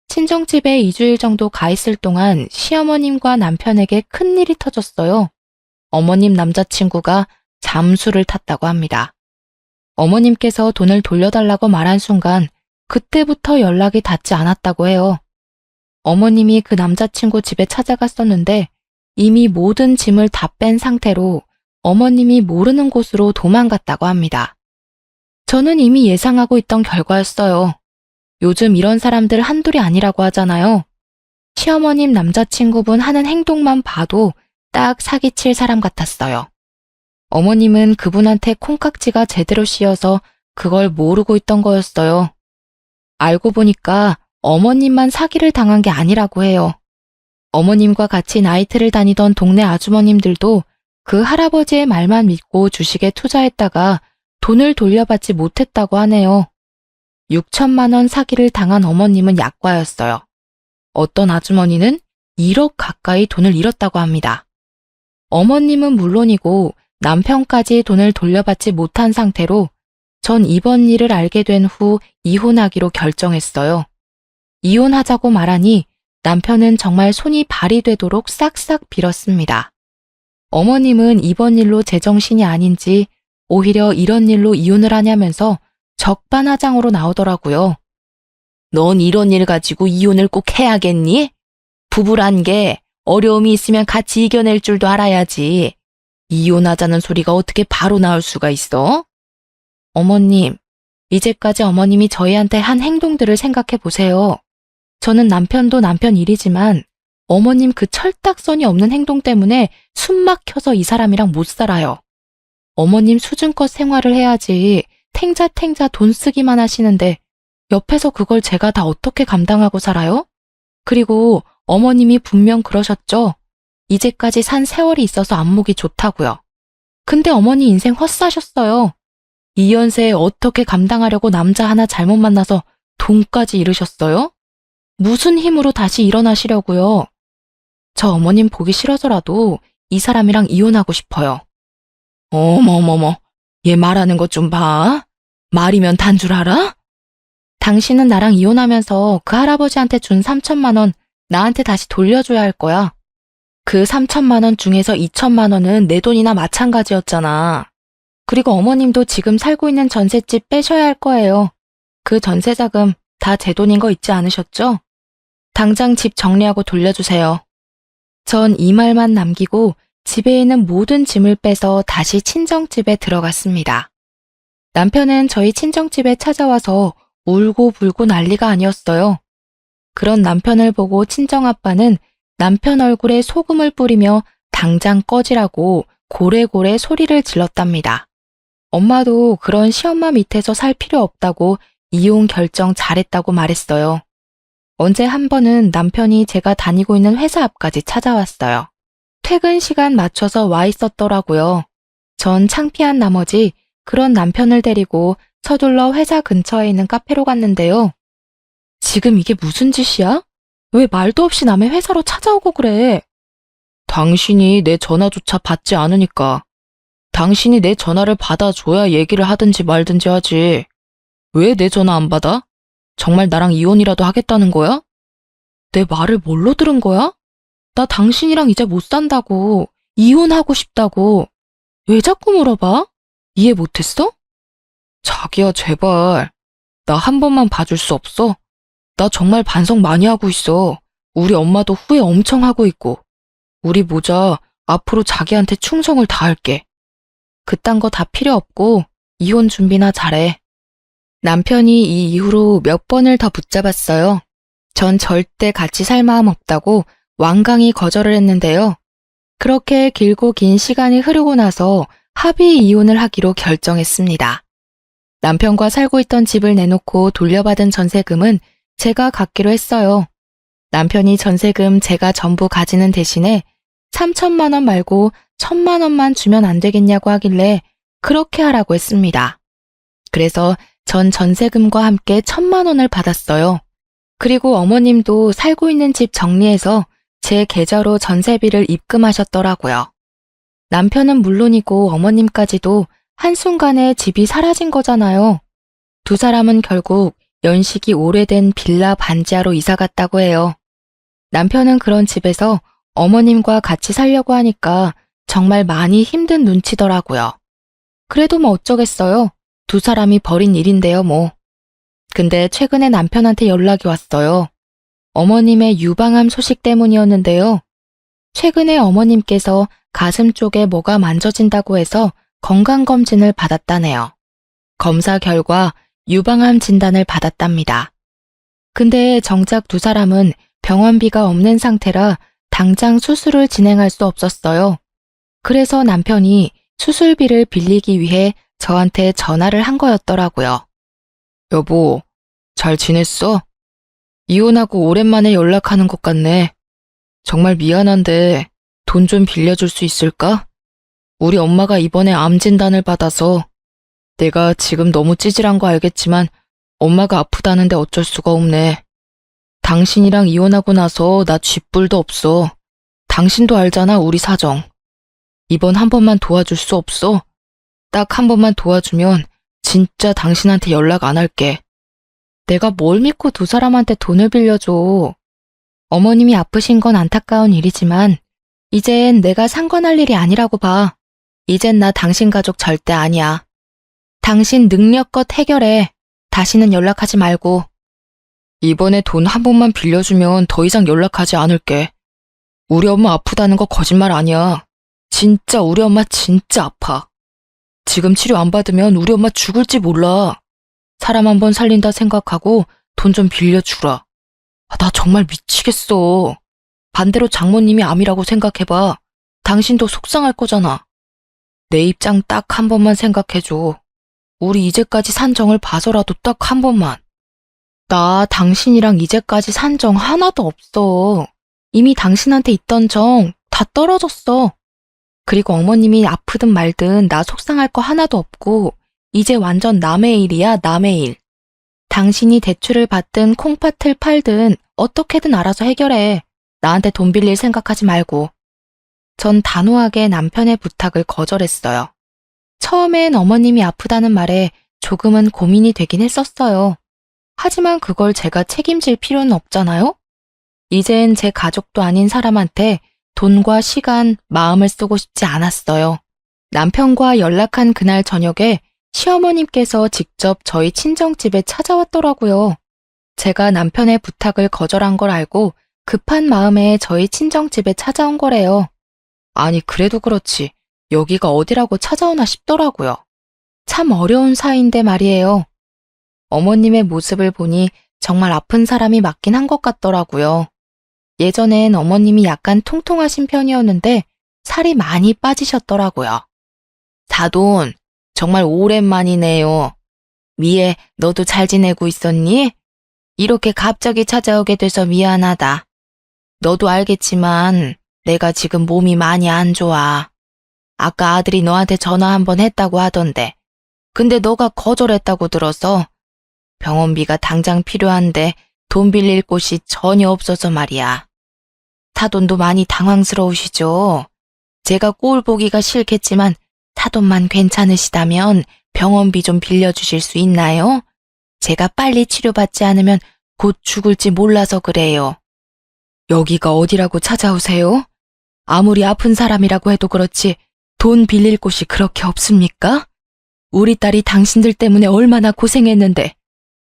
친정집에 2주일 정도 가 있을 동안 시어머님과 남편에게 큰일이 터졌어요. 어머님 남자친구가 잠수를 탔다고 합니다. 어머님께서 돈을 돌려달라고 말한 순간 그때부터 연락이 닿지 않았다고 해요. 어머님이 그 남자친구 집에 찾아갔었는데 이미 모든 짐을 다 뺀 상태로 어머님이 모르는 곳으로 도망갔다고 합니다. 저는 이미 예상하고 있던 결과였어요. 요즘 이런 사람들 한둘이 아니라고 하잖아요. 시어머님 남자친구분 하는 행동만 봐도 딱 사기칠 사람 같았어요. 어머님은 그분한테 콩깍지가 제대로 씌어서 그걸 모르고 있던 거였어요. 알고 보니까 어머님만 사기를 당한 게 아니라고 해요. 어머님과 같이 나이트를 다니던 동네 아주머님들도 그 할아버지의 말만 믿고 주식에 투자했다가 돈을 돌려받지 못했다고 하네요. 6천만 원 사기를 당한 어머님은 약과였어요. 어떤 아주머니는 1억 가까이 돈을 잃었다고 합니다. 어머님은 물론이고 남편까지 돈을 돌려받지 못한 상태로 전 이번 일을 알게 된 후 이혼하기로 결정했어요. 이혼하자고 말하니 남편은 정말 손이 발이 되도록 싹싹 빌었습니다. 어머님은 이번 일로 제정신이 아닌지 오히려 이런 일로 이혼을 하냐면서 적반하장으로 나오더라고요. 넌 이런 일 가지고 이혼을 꼭 해야겠니? 부부란 게 어려움이 있으면 같이 이겨낼 줄도 알아야지. 이혼하자는 소리가 어떻게 바로 나올 수가 있어? 어머님, 이제까지 어머님이 저희한테 한 행동들을 생각해 보세요. 저는 남편도 남편 일이지만 어머님 그 철딱선이 없는 행동 때문에 숨 막혀서 이 사람이랑 못 살아요. 어머님 수준껏 생활을 해야지 탱자탱자 돈 쓰기만 하시는데 옆에서 그걸 제가 다 어떻게 감당하고 살아요? 그리고 어머님이 분명 그러셨죠? 이제까지 산 세월이 있어서 안목이 좋다고요. 근데 어머니 인생 헛사셨어요. 이 연세에 어떻게 감당하려고 남자 하나 잘못 만나서 돈까지 잃으셨어요? 무슨 힘으로 다시 일어나시려고요? 저 어머님 보기 싫어서라도 이 사람이랑 이혼하고 싶어요. 어머머머, 얘 말하는 것 좀 봐. 말이면 단 줄 알아? 당신은 나랑 이혼하면서 그 할아버지한테 준 3천만 원 나한테 다시 돌려줘야 할 거야. 그 3천만 원 중에서 2천만 원은 내 돈이나 마찬가지였잖아. 그리고 어머님도 지금 살고 있는 전셋집 빼셔야 할 거예요. 그 전세 자금 다 제 돈인 거 잊지 않으셨죠? 당장 집 정리하고 돌려주세요. 전 이 말만 남기고 집에 있는 모든 짐을 빼서 다시 친정집에 들어갔습니다. 남편은 저희 친정집에 찾아와서 울고불고 난리가 아니었어요. 그런 남편을 보고 친정아빠는 남편 얼굴에 소금을 뿌리며 당장 꺼지라고 고래고래 소리를 질렀답니다. 엄마도 그런 시엄마 밑에서 살 필요 없다고 이혼 결정 잘했다고 말했어요. 언제 한 번은 남편이 제가 다니고 있는 회사 앞까지 찾아왔어요. 퇴근 시간 맞춰서 와 있었더라고요. 전 창피한 나머지 그런 남편을 데리고 서둘러 회사 근처에 있는 카페로 갔는데요. 지금 이게 무슨 짓이야? 왜 말도 없이 남의 회사로 찾아오고 그래? 당신이 내 전화조차 받지 않으니까. 당신이 내 전화를 받아줘야 얘기를 하든지 말든지 하지. 왜 내 전화 안 받아? 정말 나랑 이혼이라도 하겠다는 거야? 내 말을 뭘로 들은 거야? 나 당신이랑 이제 못 산다고, 이혼하고 싶다고. 왜 자꾸 물어봐? 이해 못했어? 자기야, 제발. 나 한 번만 봐줄 수 없어? 나 정말 반성 많이 하고 있어. 우리 엄마도 후회 엄청 하고 있고. 우리 모자 앞으로 자기한테 충성을 다할게. 그딴 거 다 필요 없고 이혼 준비나 잘해. 남편이 이 이후로 몇 번을 더 붙잡았어요. 전 절대 같이 살 마음 없다고 완강히 거절을 했는데요. 그렇게 길고 긴 시간이 흐르고 나서 합의 이혼을 하기로 결정했습니다. 남편과 살고 있던 집을 내놓고 돌려받은 전세금은 제가 갖기로 했어요. 남편이 전세금 제가 전부 가지는 대신에 3천만 원 말고 1,000만 원만 주면 안 되겠냐고 하길래 그렇게 하라고 했습니다. 그래서 전 전세금과 함께 1,000만 원을 받았어요. 그리고 어머님도 살고 있는 집 정리해서 제 계좌로 전세비를 입금하셨더라고요. 남편은 물론이고 어머님까지도 한순간에 집이 사라진 거잖아요. 두 사람은 결국 연식이 오래된 빌라 반지하로 이사 갔다고 해요. 남편은 그런 집에서 어머님과 같이 살려고 하니까 정말 많이 힘든 눈치더라고요. 그래도 뭐 어쩌겠어요. 두 사람이 벌인 일인데요, 뭐. 근데 최근에 남편한테 연락이 왔어요. 어머님의 유방암 소식 때문이었는데요. 최근에 어머님께서 가슴 쪽에 뭐가 만져진다고 해서 건강검진을 받았다네요. 검사 결과 유방암 진단을 받았답니다. 근데 정작 두 사람은 병원비가 없는 상태라 당장 수술을 진행할 수 없었어요. 그래서 남편이 수술비를 빌리기 위해 저한테 전화를 한 거였더라고요. 여보, 잘 지냈어? 이혼하고 오랜만에 연락하는 것 같네. 정말 미안한데 돈 좀 빌려줄 수 있을까? 우리 엄마가 이번에 암 진단을 받아서 내가 지금 너무 찌질한 거 알겠지만 엄마가 아프다는데 어쩔 수가 없네. 당신이랑 이혼하고 나서 나 쥐뿔도 없어. 당신도 알잖아, 우리 사정. 이번 한 번만 도와줄 수 없어? 딱 한 번만 도와주면 진짜 당신한테 연락 안 할게. 내가 뭘 믿고 두 사람한테 돈을 빌려줘. 어머님이 아프신 건 안타까운 일이지만 이젠 내가 상관할 일이 아니라고 봐. 이젠 나 당신 가족 절대 아니야. 당신 능력껏 해결해. 다시는 연락하지 말고. 이번에 돈 한 번만 빌려주면 더 이상 연락하지 않을게. 우리 엄마 아프다는 거 거짓말 아니야. 진짜 우리 엄마 진짜 아파. 지금 치료 안 받으면 우리 엄마 죽을지 몰라. 사람 한 번 살린다 생각하고 돈 좀 빌려주라. 나 정말 미치겠어. 반대로 장모님이 암이라고 생각해봐. 당신도 속상할 거잖아. 내 입장 딱 한 번만 생각해줘. 우리 이제까지 산 정을 봐서라도 딱 한 번만. 나 당신이랑 이제까지 산 정 하나도 없어. 이미 당신한테 있던 정 다 떨어졌어. 그리고 어머님이 아프든 말든 나 속상할 거 하나도 없고 이제 완전 남의 일이야, 남의 일. 당신이 대출을 받든 콩팥을 팔든 어떻게든 알아서 해결해. 나한테 돈 빌릴 생각하지 말고. 전 단호하게 남편의 부탁을 거절했어요. 처음엔 어머님이 아프다는 말에 조금은 고민이 되긴 했었어요. 하지만 그걸 제가 책임질 필요는 없잖아요? 이젠 제 가족도 아닌 사람한테 돈과 시간, 마음을 쓰고 싶지 않았어요. 남편과 연락한 그날 저녁에 시어머님께서 직접 저희 친정집에 찾아왔더라고요. 제가 남편의 부탁을 거절한 걸 알고 급한 마음에 저희 친정집에 찾아온 거래요. 아니, 그래도 그렇지. 여기가 어디라고 찾아오나 싶더라고요. 참 어려운 사이인데 말이에요. 어머님의 모습을 보니 정말 아픈 사람이 맞긴 한 것 같더라고요. 예전엔 어머님이 약간 통통하신 편이었는데 살이 많이 빠지셨더라고요. 사돈, 정말 오랜만이네요. 미애, 너도 잘 지내고 있었니? 이렇게 갑자기 찾아오게 돼서 미안하다. 너도 알겠지만 내가 지금 몸이 많이 안 좋아. 아까 아들이 너한테 전화 한번 했다고 하던데. 근데 너가 거절했다고 들어서 병원비가 당장 필요한데 돈 빌릴 곳이 전혀 없어서 말이야. 사돈도 많이 당황스러우시죠? 제가 꼴 보기가 싫겠지만 사돈만 괜찮으시다면 병원비 좀 빌려주실 수 있나요? 제가 빨리 치료받지 않으면 곧 죽을지 몰라서 그래요. 여기가 어디라고 찾아오세요? 아무리 아픈 사람이라고 해도 그렇지 돈 빌릴 곳이 그렇게 없습니까? 우리 딸이 당신들 때문에 얼마나 고생했는데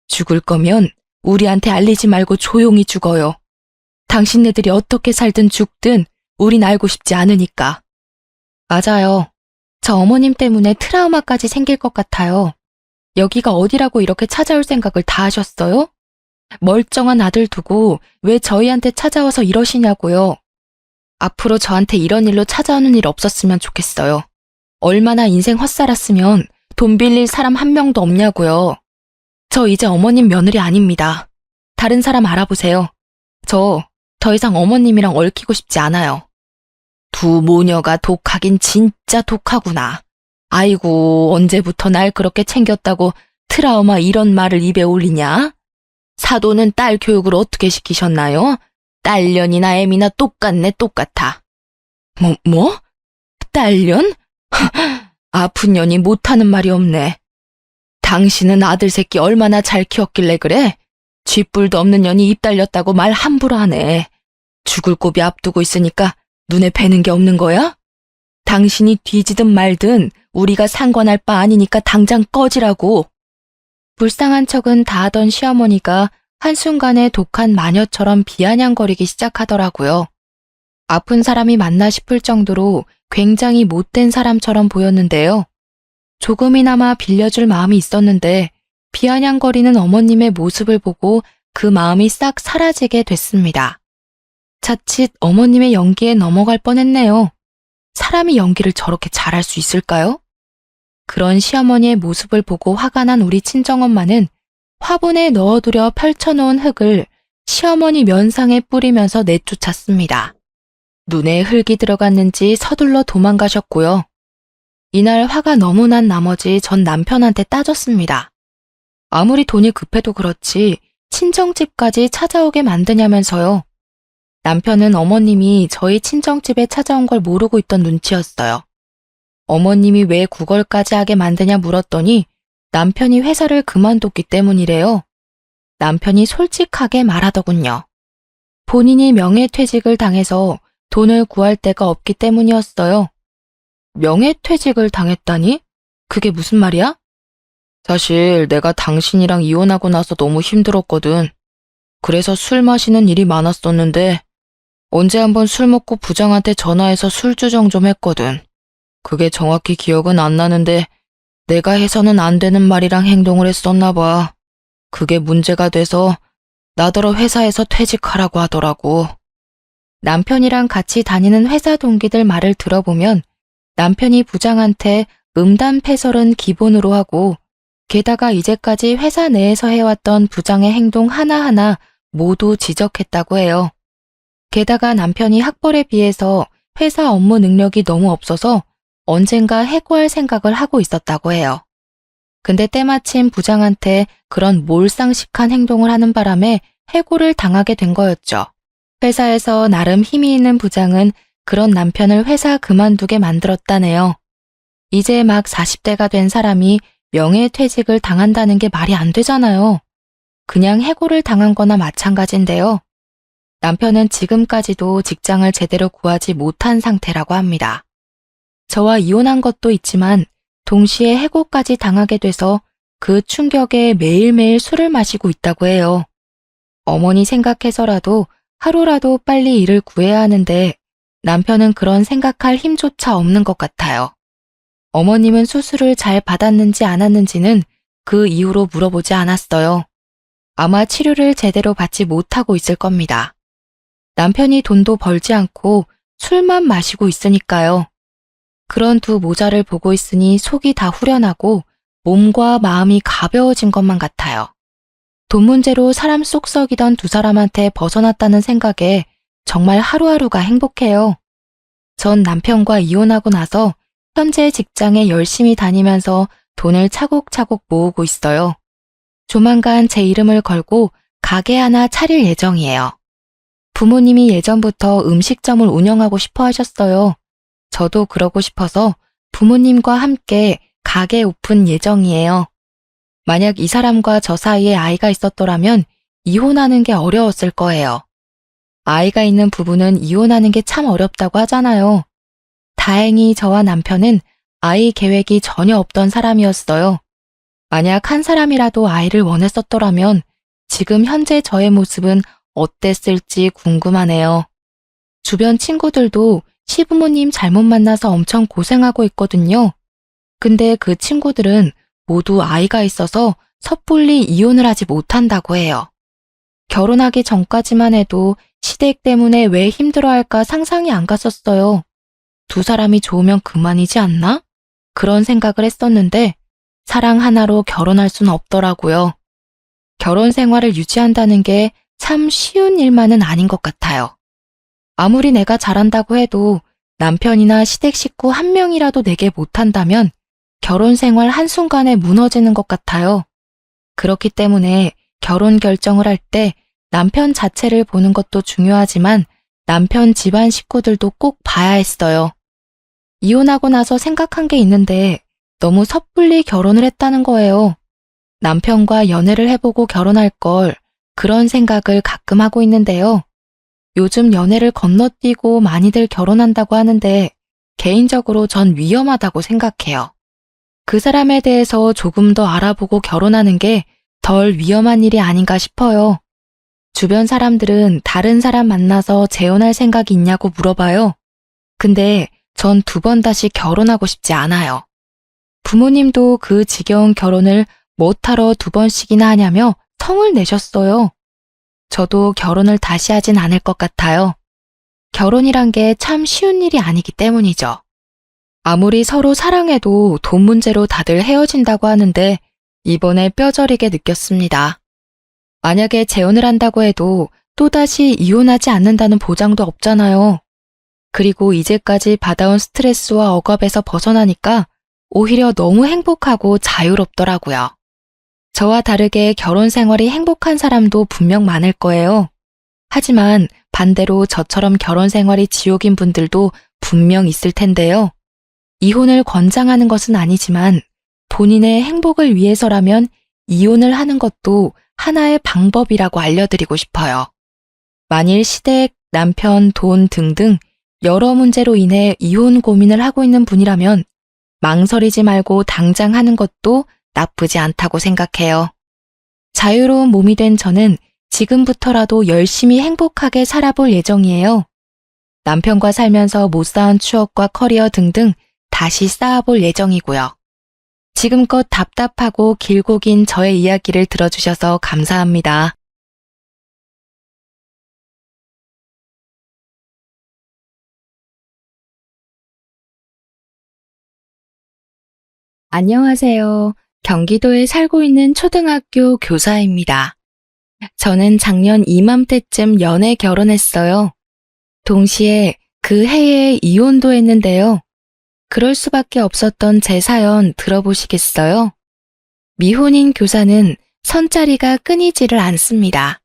죽을 거면 우리한테 알리지 말고 조용히 죽어요. 당신네들이 어떻게 살든 죽든 우린 알고 싶지 않으니까. 맞아요. 저 어머님 때문에 트라우마까지 생길 것 같아요. 여기가 어디라고 이렇게 찾아올 생각을 다 하셨어요? 멀쩡한 아들 두고 왜 저희한테 찾아와서 이러시냐고요. 앞으로 저한테 이런 일로 찾아오는 일 없었으면 좋겠어요. 얼마나 인생 헛살았으면 돈 빌릴 사람 한 명도 없냐고요. 저 이제 어머님 며느리 아닙니다. 다른 사람 알아보세요. 저 더 이상 어머님이랑 얽히고 싶지 않아요. 두 모녀가 독하긴 진짜 독하구나. 아이고, 언제부터 날 그렇게 챙겼다고 트라우마 이런 말을 입에 올리냐? 사돈은 딸 교육을 어떻게 시키셨나요? 딸년이나 애미나 똑같네, 똑같아. 뭐? 딸년? 아픈 년이 못하는 말이 없네. 당신은 아들 새끼 얼마나 잘 키웠길래 그래? 쥐뿔도 없는 년이 입 달렸다고 말 함부로 하네. 죽을 고비 앞두고 있으니까 눈에 뵈는 게 없는 거야? 당신이 뒤지든 말든 우리가 상관할 바 아니니까 당장 꺼지라고. 불쌍한 척은 다 하던 시어머니가 한순간에 독한 마녀처럼 비아냥거리기 시작하더라고요. 아픈 사람이 맞나 싶을 정도로 굉장히 못된 사람처럼 보였는데요. 조금이나마 빌려줄 마음이 있었는데 비아냥거리는 어머님의 모습을 보고 그 마음이 싹 사라지게 됐습니다. 자칫 어머님의 연기에 넘어갈 뻔했네요. 사람이 연기를 저렇게 잘할 수 있을까요? 그런 시어머니의 모습을 보고 화가 난 우리 친정엄마는 화분에 넣어두려 펼쳐놓은 흙을 시어머니 면상에 뿌리면서 내쫓았습니다. 눈에 흙이 들어갔는지 서둘러 도망가셨고요. 이날 화가 너무 난 나머지 전 남편한테 따졌습니다. 아무리 돈이 급해도 그렇지 친정집까지 찾아오게 만드냐면서요. 남편은 어머님이 저희 친정집에 찾아온 걸 모르고 있던 눈치였어요. 어머님이 왜 구걸까지 하게 만드냐 물었더니 남편이 회사를 그만뒀기 때문이래요. 남편이 솔직하게 말하더군요. 본인이 명예퇴직을 당해서 돈을 구할 데가 없기 때문이었어요. 명예퇴직을 당했다니? 그게 무슨 말이야? 사실 내가 당신이랑 이혼하고 나서 너무 힘들었거든. 그래서 술 마시는 일이 많았었는데 언제 한번 술 먹고 부장한테 전화해서 술주정 좀 했거든. 그게 정확히 기억은 안 나는데 내가 해서는 안 되는 말이랑 행동을 했었나 봐. 그게 문제가 돼서 나더러 회사에서 퇴직하라고 하더라고. 남편이랑 같이 다니는 회사 동기들 말을 들어보면 남편이 부장한테 음담패설은 기본으로 하고 게다가 이제까지 회사 내에서 해왔던 부장의 행동 하나하나 모두 지적했다고 해요. 게다가 남편이 학벌에 비해서 회사 업무 능력이 너무 없어서 언젠가 해고할 생각을 하고 있었다고 해요. 근데 때마침 부장한테 그런 몰상식한 행동을 하는 바람에 해고를 당하게 된 거였죠. 회사에서 나름 힘이 있는 부장은 그런 남편을 회사 그만두게 만들었다네요. 이제 막 40대가 된 사람이 명예퇴직을 당한다는 게 말이 안 되잖아요. 그냥 해고를 당한 거나 마찬가지인데요. 남편은 지금까지도 직장을 제대로 구하지 못한 상태라고 합니다. 저와 이혼한 것도 있지만 동시에 해고까지 당하게 돼서 그 충격에 매일매일 술을 마시고 있다고 해요. 어머니 생각해서라도 하루라도 빨리 일을 구해야 하는데 남편은 그런 생각할 힘조차 없는 것 같아요. 어머님은 수술을 잘 받았는지 안 받았는지는 그 이후로 물어보지 않았어요. 아마 치료를 제대로 받지 못하고 있을 겁니다. 남편이 돈도 벌지 않고 술만 마시고 있으니까요. 그런 두 모자를 보고 있으니 속이 다 후련하고 몸과 마음이 가벼워진 것만 같아요. 돈 문제로 사람 속 썩이던 두 사람한테 벗어났다는 생각에 정말 하루하루가 행복해요. 전 남편과 이혼하고 나서 현재 직장에 열심히 다니면서 돈을 차곡차곡 모으고 있어요. 조만간 제 이름을 걸고 가게 하나 차릴 예정이에요. 부모님이 예전부터 음식점을 운영하고 싶어 하셨어요. 저도 그러고 싶어서 부모님과 함께 가게 오픈 예정이에요. 만약 이 사람과 저 사이에 아이가 있었더라면 이혼하는 게 어려웠을 거예요. 아이가 있는 부부는 이혼하는 게 참 어렵다고 하잖아요. 다행히 저와 남편은 아이 계획이 전혀 없던 사람이었어요. 만약 한 사람이라도 아이를 원했었더라면 지금 현재 저의 모습은 어땠을지 궁금하네요. 주변 친구들도 시부모님 잘못 만나서 엄청 고생하고 있거든요. 근데 그 친구들은 모두 아이가 있어서 섣불리 이혼을 하지 못한다고 해요. 결혼하기 전까지만 해도 시댁 때문에 왜 힘들어할까 상상이 안 갔었어요. 두 사람이 좋으면 그만이지 않나? 그런 생각을 했었는데 사랑 하나로 결혼할 수는 없더라고요. 결혼 생활을 유지한다는 게 참 쉬운 일만은 아닌 것 같아요. 아무리 내가 잘한다고 해도 남편이나 시댁 식구 한 명이라도 내게 못한다면 결혼 생활 한순간에 무너지는 것 같아요. 그렇기 때문에 결혼 결정을 할 때 남편 자체를 보는 것도 중요하지만 남편 집안 식구들도 꼭 봐야 했어요. 이혼하고 나서 생각한 게 있는데 너무 섣불리 결혼을 했다는 거예요. 남편과 연애를 해보고 결혼할 걸 그런 생각을 가끔 하고 있는데요. 요즘 연애를 건너뛰고 많이들 결혼한다고 하는데 개인적으로 전 위험하다고 생각해요. 그 사람에 대해서 조금 더 알아보고 결혼하는 게 덜 위험한 일이 아닌가 싶어요. 주변 사람들은 다른 사람 만나서 재혼할 생각이 있냐고 물어봐요. 근데 전 두 번 다시 결혼하고 싶지 않아요. 부모님도 그 지겨운 결혼을 못하러 두 번씩이나 하냐며 성을 내셨어요. 저도 결혼을 다시 하진 않을 것 같아요. 결혼이란 게 참 쉬운 일이 아니기 때문이죠. 아무리 서로 사랑해도 돈 문제로 다들 헤어진다고 하는데 이번에 뼈저리게 느꼈습니다. 만약에 재혼을 한다고 해도 또다시 이혼하지 않는다는 보장도 없잖아요. 그리고 이제까지 받아온 스트레스와 억압에서 벗어나니까 오히려 너무 행복하고 자유롭더라고요. 저와 다르게 결혼 생활이 행복한 사람도 분명 많을 거예요. 하지만 반대로 저처럼 결혼 생활이 지옥인 분들도 분명 있을 텐데요. 이혼을 권장하는 것은 아니지만 본인의 행복을 위해서라면 이혼을 하는 것도 하나의 방법이라고 알려드리고 싶어요. 만일 시댁, 남편, 돈 등등 여러 문제로 인해 이혼 고민을 하고 있는 분이라면 망설이지 말고 당장 하는 것도 나쁘지 않다고 생각해요. 자유로운 몸이 된 저는 지금부터라도 열심히 행복하게 살아볼 예정이에요. 남편과 살면서 못 쌓은 추억과 커리어 등등 다시 쌓아볼 예정이고요. 지금껏 답답하고 길고 긴 저의 이야기를 들어주셔서 감사합니다. 안녕하세요. 경기도에 살고 있는 초등학교 교사입니다. 저는 작년 이맘때쯤 연애 결혼했어요. 동시에 그 해에 이혼도 했는데요. 그럴 수밖에 없었던 제 사연 들어보시겠어요? 미혼인 교사는 선자리가 끊이지를 않습니다.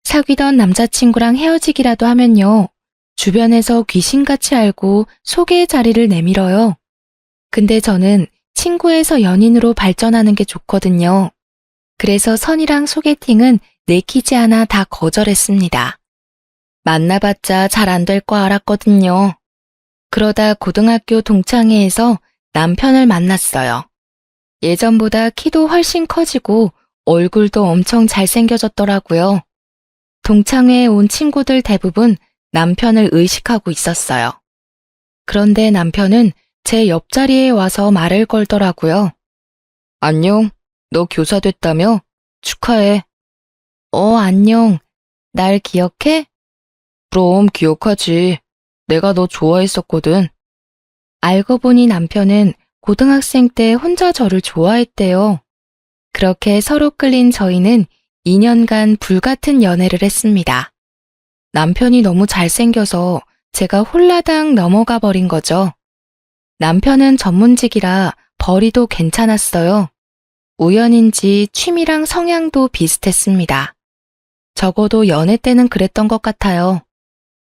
사귀던 남자친구랑 헤어지기라도 하면요. 주변에서 귀신같이 알고 소개의 자리를 내밀어요. 근데 저는 친구에서 연인으로 발전하는 게 좋거든요. 그래서 선이랑 소개팅은 내키지 않아 다 거절했습니다. 만나봤자 잘 안 될 거 알았거든요. 그러다 고등학교 동창회에서 남편을 만났어요. 예전보다 키도 훨씬 커지고 얼굴도 엄청 잘생겨졌더라고요. 동창회에 온 친구들 대부분 남편을 의식하고 있었어요. 그런데 남편은 제 옆자리에 와서 말을 걸더라고요. 안녕, 너 교사 됐다며? 축하해. 안녕. 날 기억해? 그럼 기억하지. 내가 너 좋아했었거든. 알고 보니 남편은 고등학생 때 혼자 저를 좋아했대요. 그렇게 서로 끌린 저희는 2년간 불같은 연애를 했습니다. 남편이 너무 잘생겨서 제가 홀라당 넘어가 버린 거죠. 남편은 전문직이라 벌이도 괜찮았어요. 우연인지 취미랑 성향도 비슷했습니다. 적어도 연애 때는 그랬던 것 같아요.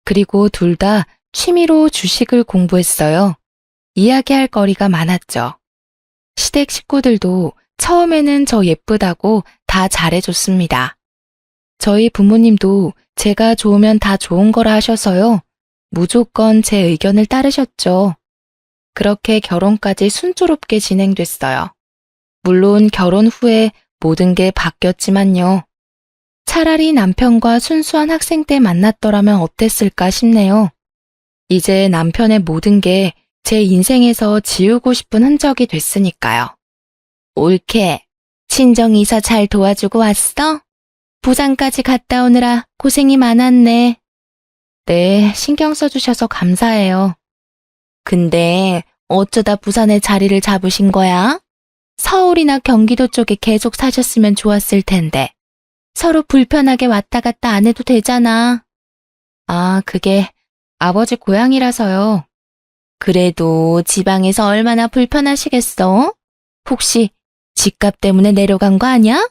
그리고 둘 다 취미로 주식을 공부했어요. 이야기할 거리가 많았죠. 시댁 식구들도 처음에는 저 예쁘다고 다 잘해줬습니다. 저희 부모님도 제가 좋으면 다 좋은 거라 하셔서요. 무조건 제 의견을 따르셨죠. 그렇게 결혼까지 순조롭게 진행됐어요. 물론 결혼 후에 모든 게 바뀌었지만요. 차라리 남편과 순수한 학생 때 만났더라면 어땠을까 싶네요. 이제 남편의 모든 게 제 인생에서 지우고 싶은 흔적이 됐으니까요. 올케, 친정이사 잘 도와주고 왔어? 부산까지 갔다 오느라 고생이 많았네. 네, 신경 써주셔서 감사해요. 근데 어쩌다 부산에 자리를 잡으신 거야? 서울이나 경기도 쪽에 계속 사셨으면 좋았을 텐데. 서로 불편하게 왔다 갔다 안 해도 되잖아. 아, 그게 아버지 고향이라서요. 그래도 지방에서 얼마나 불편하시겠어? 혹시 집값 때문에 내려간 거 아니야?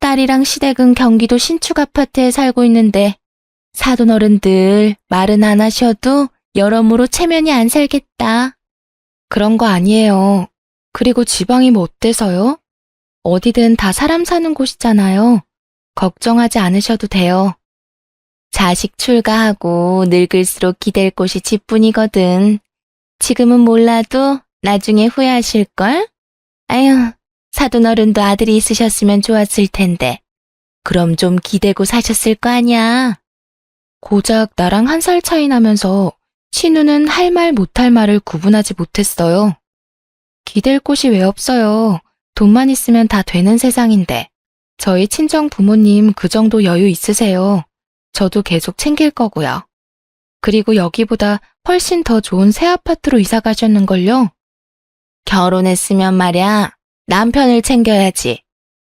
딸이랑 시댁은 경기도 신축 아파트에 살고 있는데 사돈 어른들 말은 안 하셔도 여러모로 체면이 안 살겠다. 그런 거 아니에요. 그리고 지방이 뭐 어때서요? 어디든 다 사람 사는 곳이잖아요. 걱정하지 않으셔도 돼요. 자식 출가하고 늙을수록 기댈 곳이 집뿐이거든. 지금은 몰라도 나중에 후회하실걸? 아휴, 사돈 어른도 아들이 있으셨으면 좋았을 텐데. 그럼 좀 기대고 사셨을 거 아냐? 고작 나랑 1살 차이 나면서 신우는 할 말 못할 말을 구분하지 못했어요. 기댈 곳이 왜 없어요. 돈만 있으면 다 되는 세상인데. 저희 친정 부모님 그 정도 여유 있으세요. 저도 계속 챙길 거고요. 그리고 여기보다 훨씬 더 좋은 새 아파트로 이사 가셨는걸요? 결혼했으면 말야, 남편을 챙겨야지.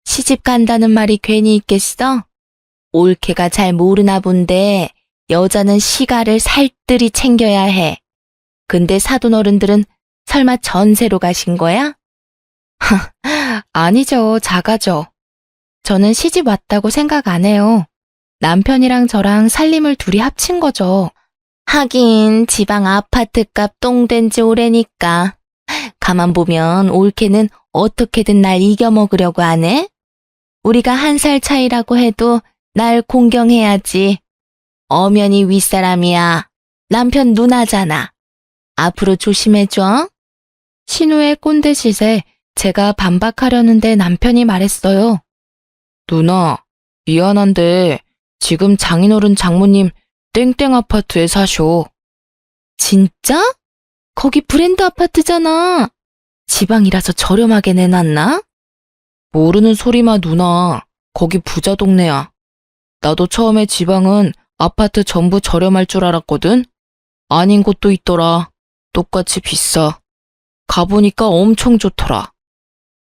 시집 간다는 말이 괜히 있겠어? 올케가 잘 모르나 본데 여자는 시가를 살뜰히 챙겨야 해. 근데 사돈 어른들은 설마 전세로 가신 거야? 아니죠, 자가죠. 저는 시집 왔다고 생각 안 해요. 남편이랑 저랑 살림을 둘이 합친 거죠. 하긴 지방 아파트값 똥된 지 오래니까. 가만 보면 올케는 어떻게든 날 이겨먹으려고 하네? 우리가 1살 차이라고 해도 날 공경해야지. 엄연히 윗사람이야. 남편 누나잖아. 앞으로 조심해줘. 신우의 꼰대짓에 제가 반박하려는데 남편이 말했어요. 누나, 미안한데 지금 장인어른 장모님 땡땡 아파트에 사셔. 진짜? 거기 브랜드 아파트잖아. 지방이라서 저렴하게 내놨나? 모르는 소리 마 누나. 거기 부자 동네야. 나도 처음에 지방은 아파트 전부 저렴할 줄 알았거든. 아닌 곳도 있더라. 똑같이 비싸. 가보니까 엄청 좋더라.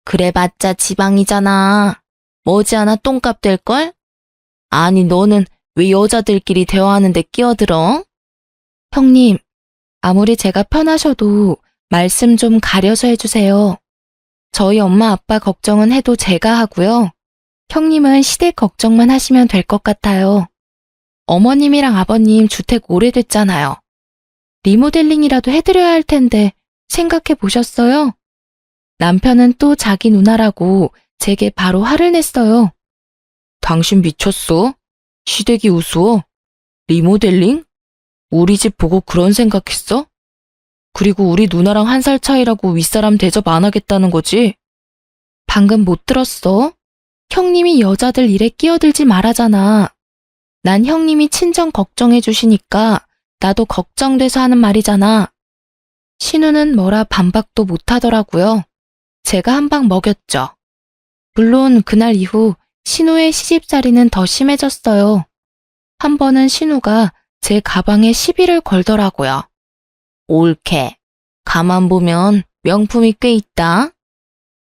그래봤자 지방이잖아. 머지않아 똥값 될걸? 아니 너는 왜 여자들끼리 대화하는데 끼어들어? 형님, 아무리 제가 편하셔도 말씀 좀 가려서 해주세요. 저희 엄마 아빠 걱정은 해도 제가 하고요. 형님은 시댁 걱정만 하시면 될 것 같아요. 어머님이랑 아버님 주택 오래됐잖아요. 리모델링이라도 해드려야 할 텐데 생각해 보셨어요? 남편은 또 자기 누나라고 제게 바로 화를 냈어요. 당신 미쳤어? 시댁이 우스워? 리모델링? 우리 집 보고 그런 생각했어? 그리고 우리 누나랑 1살 차이라고 윗사람 대접 안 하겠다는 거지? 방금 못 들었어? 형님이 여자들 일에 끼어들지 말아잖아. 난 형님이 친정 걱정해 주시니까 나도 걱정돼서 하는 말이잖아. 신우는 뭐라 반박도 못 하더라고요. 제가 한 방 먹였죠. 물론 그날 이후 신우의 시집살이는 더 심해졌어요. 한 번은 신우가 제 가방에 시비를 걸더라고요. 옳게. 가만 보면 명품이 꽤 있다.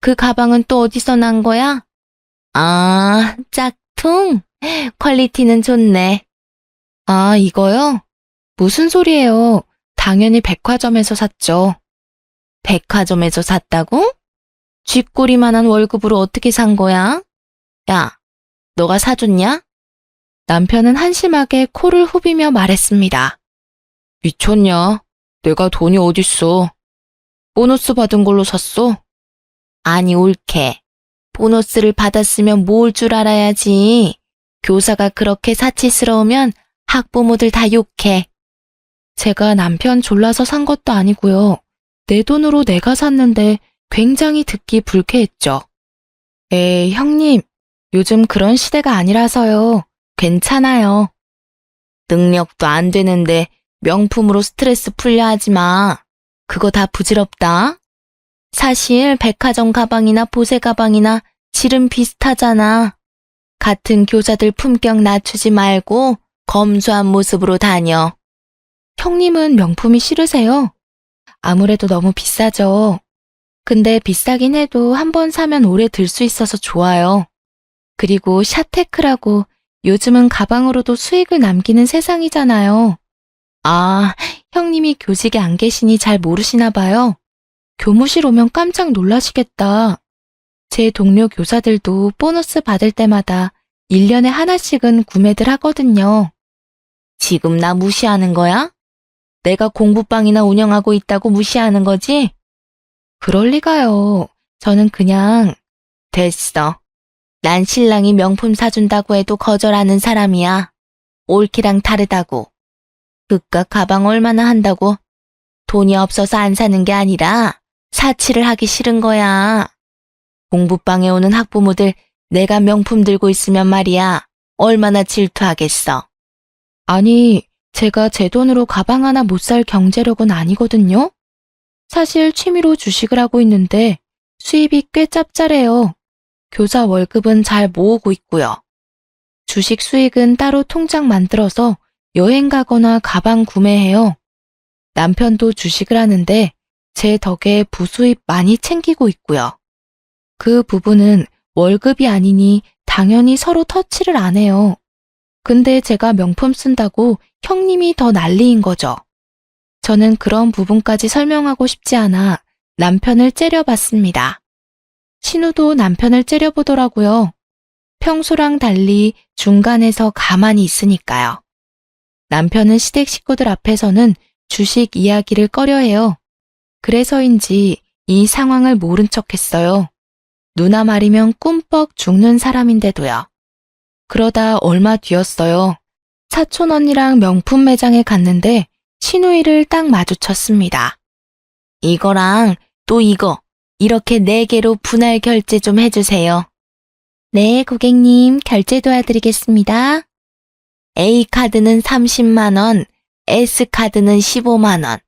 그 가방은 또 어디서 난 거야? 아, 짝퉁? 퀄리티는 좋네. 아, 이거요? 무슨 소리예요? 당연히 백화점에서 샀죠. 백화점에서 샀다고? 쥐꼬리만한 월급으로 어떻게 산 거야? 야, 너가 사줬냐? 남편은 한심하게 코를 후비며 말했습니다. 미쳤냐? 내가 돈이 어딨어. 보너스 받은 걸로 샀어? 아니, 옳게. 보너스를 받았으면 모을 줄 알아야지. 교사가 그렇게 사치스러우면 학부모들 다 욕해. 제가 남편 졸라서 산 것도 아니고요. 내 돈으로 내가 샀는데 굉장히 듣기 불쾌했죠. 에이, 형님, 요즘 그런 시대가 아니라서요. 괜찮아요. 능력도 안 되는데 명품으로 스트레스 풀려 하지 마. 그거 다 부질없다. 사실 백화점 가방이나 보세 가방이나 질은 비슷하잖아. 같은 교사들 품격 낮추지 말고 검소한 모습으로 다녀. 형님은 명품이 싫으세요? 아무래도 너무 비싸죠. 근데 비싸긴 해도 한 번 사면 오래 들 수 있어서 좋아요. 그리고 샤테크라고 요즘은 가방으로도 수익을 남기는 세상이잖아요. 아, 형님이 교직에 안 계시니 잘 모르시나 봐요. 교무실 오면 깜짝 놀라시겠다. 제 동료 교사들도 보너스 받을 때마다 1년에 하나씩은 구매들 하거든요. 지금 나 무시하는 거야? 내가 공부방이나 운영하고 있다고 무시하는 거지? 그럴 리가요. 저는 그냥 됐어. 난 신랑이 명품 사준다고 해도 거절하는 사람이야. 옳기랑 다르다고. 그깟 가방 얼마나 한다고? 돈이 없어서 안 사는 게 아니라 사치를 하기 싫은 거야. 공부방에 오는 학부모들 내가 명품 들고 있으면 말이야. 얼마나 질투하겠어. 아니, 제가 제 돈으로 가방 하나 못 살 경제력은 아니거든요. 사실 취미로 주식을 하고 있는데 수입이 꽤 짭짤해요. 교사 월급은 잘 모으고 있고요. 주식 수익은 따로 통장 만들어서 여행 가거나 가방 구매해요. 남편도 주식을 하는데 제 덕에 부수입 많이 챙기고 있고요. 그 부분은 월급이 아니니 당연히 서로 터치를 안 해요. 근데 제가 명품 쓴다고 형님이 더 난리인 거죠. 저는 그런 부분까지 설명하고 싶지 않아 남편을 째려봤습니다. 신우도 남편을 째려보더라고요. 평소랑 달리 중간에서 가만히 있으니까요. 남편은 시댁 식구들 앞에서는 주식 이야기를 꺼려해요. 그래서인지 이 상황을 모른 척했어요. 누나 말이면 꿈뻑 죽는 사람인데도요. 그러다 얼마 뒤였어요. 사촌 언니랑 명품 매장에 갔는데 신우이를 딱 마주쳤습니다. 이거랑 또 이거 이렇게 4개로 분할 결제 좀 해주세요. 네, 고객님 결제 도와드리겠습니다. A카드는 30만 원, S카드는 15만 원.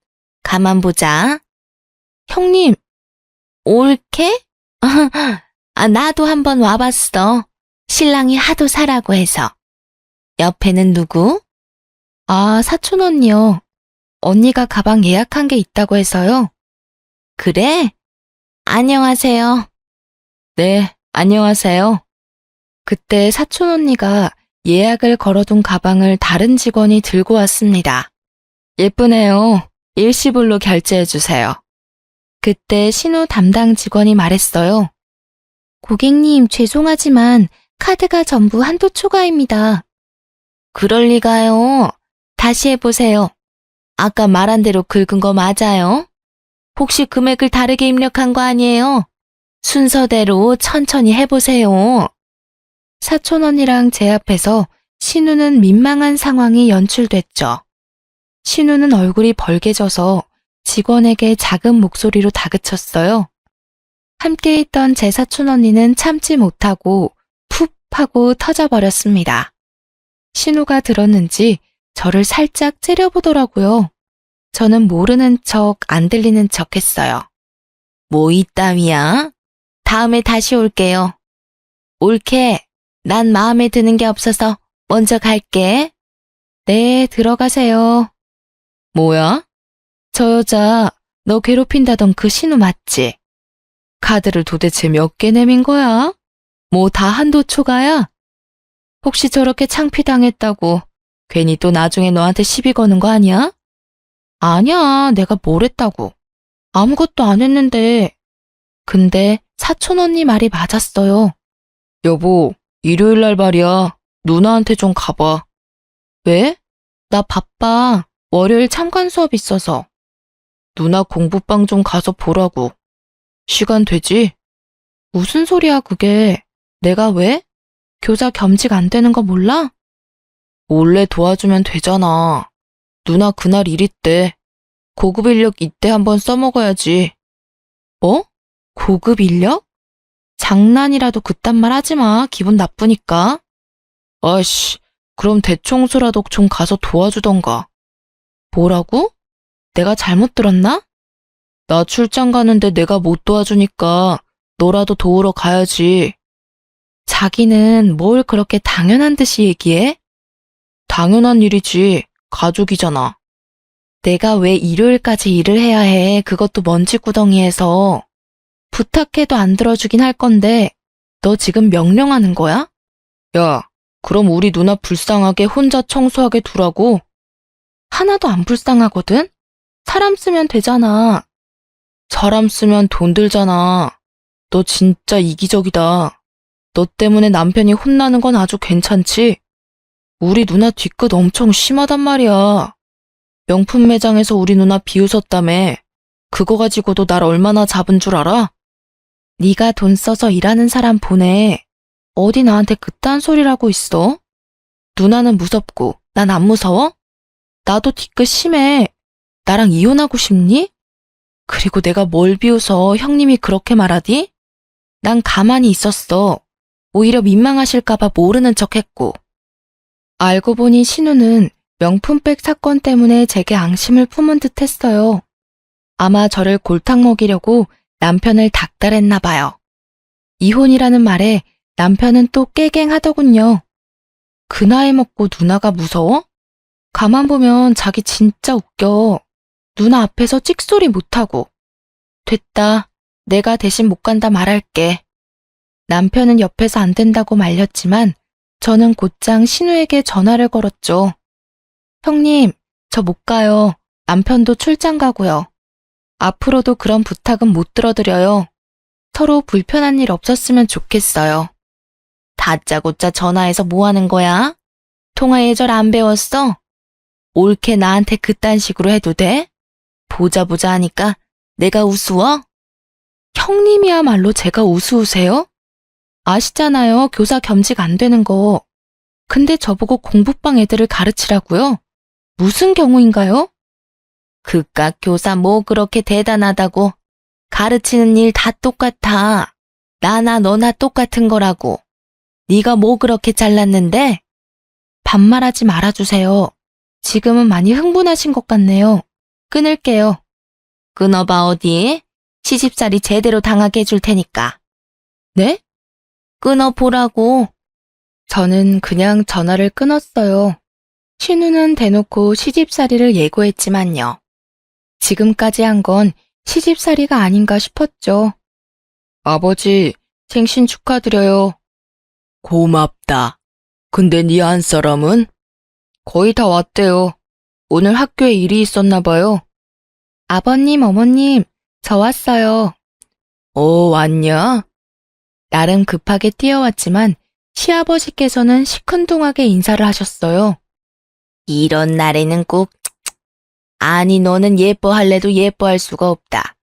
가만 보자. 형님, 옳게? 아, 나도 한번 와봤어. 신랑이 하도 사라고 해서. 옆에는 누구? 아, 사촌 언니요. 언니가 가방 예약한 게 있다고 해서요. 그래? 안녕하세요. 네, 안녕하세요. 그때 사촌 언니가 예약을 걸어둔 가방을 다른 직원이 들고 왔습니다. 예쁘네요. 일시불로 결제해주세요. 그때 신우 담당 직원이 말했어요. 고객님, 죄송하지만 카드가 전부 한도 초과입니다. 그럴 리가요. 다시 해보세요. 아까 말한 대로 긁은 거 맞아요? 혹시 금액을 다르게 입력한 거 아니에요? 순서대로 천천히 해보세요. 사촌 언니랑 제 앞에서 신우는 민망한 상황이 연출됐죠. 신우는 얼굴이 벌개져서 직원에게 작은 목소리로 다그쳤어요. 함께 있던 제 사촌 언니는 참지 못하고 푹 하고 터져버렸습니다. 신우가 들었는지 저를 살짝 째려보더라고요. 저는 모르는 척 안 들리는 척 했어요. 뭐 이따위야? 다음에 다시 올게요. 옳게, 난 마음에 드는 게 없어서 먼저 갈게. 네, 들어가세요. 뭐야? 저 여자, 너 괴롭힌다던 그 신우 맞지? 카드를 도대체 몇 개 내민 거야? 뭐 다 한도 초과야? 혹시 저렇게 창피당했다고 괜히 또 나중에 너한테 시비 거는 거 아니야? 아니야, 내가 뭘 했다고. 아무것도 안 했는데. 근데 사촌 언니 말이 맞았어요. 여보, 일요일 날 말이야. 누나한테 좀 가봐. 왜? 나 바빠. 월요일 참관 수업 있어서. 누나 공부방 좀 가서 보라고. 시간 되지? 무슨 소리야, 그게. 내가 왜? 교사 겸직 안 되는 거 몰라? 몰래 도와주면 되잖아. 누나 그날 일 있대. 고급 인력 이때 한번 써먹어야지. 뭐? 고급 인력? 장난이라도 그딴 말 하지 마. 기분 나쁘니까. 아이씨, 그럼 대청소라도 좀 가서 도와주던가. 뭐라고? 내가 잘못 들었나? 나 출장 가는데 내가 못 도와주니까 너라도 도우러 가야지. 자기는 뭘 그렇게 당연한 듯이 얘기해? 당연한 일이지. 가족이잖아. 내가 왜 일요일까지 일을 해야 해. 그것도 먼지구덩이에서. 부탁해도 안 들어주긴 할 건데 너 지금 명령하는 거야? 야, 그럼 우리 누나 불쌍하게 혼자 청소하게 두라고? 하나도 안 불쌍하거든? 사람 쓰면 되잖아. 사람 쓰면 돈 들잖아. 너 진짜 이기적이다. 너 때문에 남편이 혼나는 건 아주 괜찮지? 우리 누나 뒤끝 엄청 심하단 말이야. 명품 매장에서 우리 누나 비웃었다며. 그거 가지고도 날 얼마나 잡은 줄 알아? 네가 돈 써서 일하는 사람 보내. 어디 나한테 그딴 소리라고 있어? 누나는 무섭고 난 안 무서워? 나도 뒤끝 심해. 나랑 이혼하고 싶니? 그리고 내가 뭘 비웃어 형님이 그렇게 말하디? 난 가만히 있었어. 오히려 민망하실까봐 모르는 척했고. 알고 보니 신우는 명품백 사건 때문에 제게 앙심을 품은 듯 했어요. 아마 저를 골탕 먹이려고 남편을 닥달했나 봐요. 이혼이라는 말에 남편은 또 깨갱하더군요. 그 나이 먹고 누나가 무서워? 가만 보면 자기 진짜 웃겨. 누나 앞에서 찍소리 못하고. 됐다. 내가 대신 못 간다 말할게. 남편은 옆에서 안 된다고 말렸지만 저는 곧장 신우에게 전화를 걸었죠. 형님, 저 못 가요. 남편도 출장 가고요. 앞으로도 그런 부탁은 못 들어드려요. 서로 불편한 일 없었으면 좋겠어요. 다짜고짜 전화해서 뭐 하는 거야? 통화 예절 안 배웠어? 옳게 나한테 그딴 식으로 해도 돼? 보자 하니까 내가 우스워? 형님이야말로 제가 우스우세요? 아시잖아요. 교사 겸직 안 되는 거. 근데 저보고 공부방 애들을 가르치라고요? 무슨 경우인가요? 그깟 교사 뭐 그렇게 대단하다고. 가르치는 일 다 똑같아. 나나 너나 똑같은 거라고. 네가 뭐 그렇게 잘났는데? 반말하지 말아주세요. 지금은 많이 흥분하신 것 같네요. 끊을게요. 끊어봐 어디? 시집살이 제대로 당하게 해줄 테니까. 네? 끊어보라고. 저는 그냥 전화를 끊었어요. 신우는 대놓고 시집살이를 예고했지만요. 지금까지 한 건 시집살이가 아닌가 싶었죠. 아버지, 생신 축하드려요. 고맙다. 근데 네 안사람은? 거의 다 왔대요. 오늘 학교에 일이 있었나 봐요. 아버님, 어머님, 저 왔어요. 왔냐? 나름 급하게 뛰어왔지만 시아버지께서는 시큰둥하게 인사를 하셨어요. 이런 날에는 꼭 아니 너는 예뻐할래도 예뻐할 수가 없다.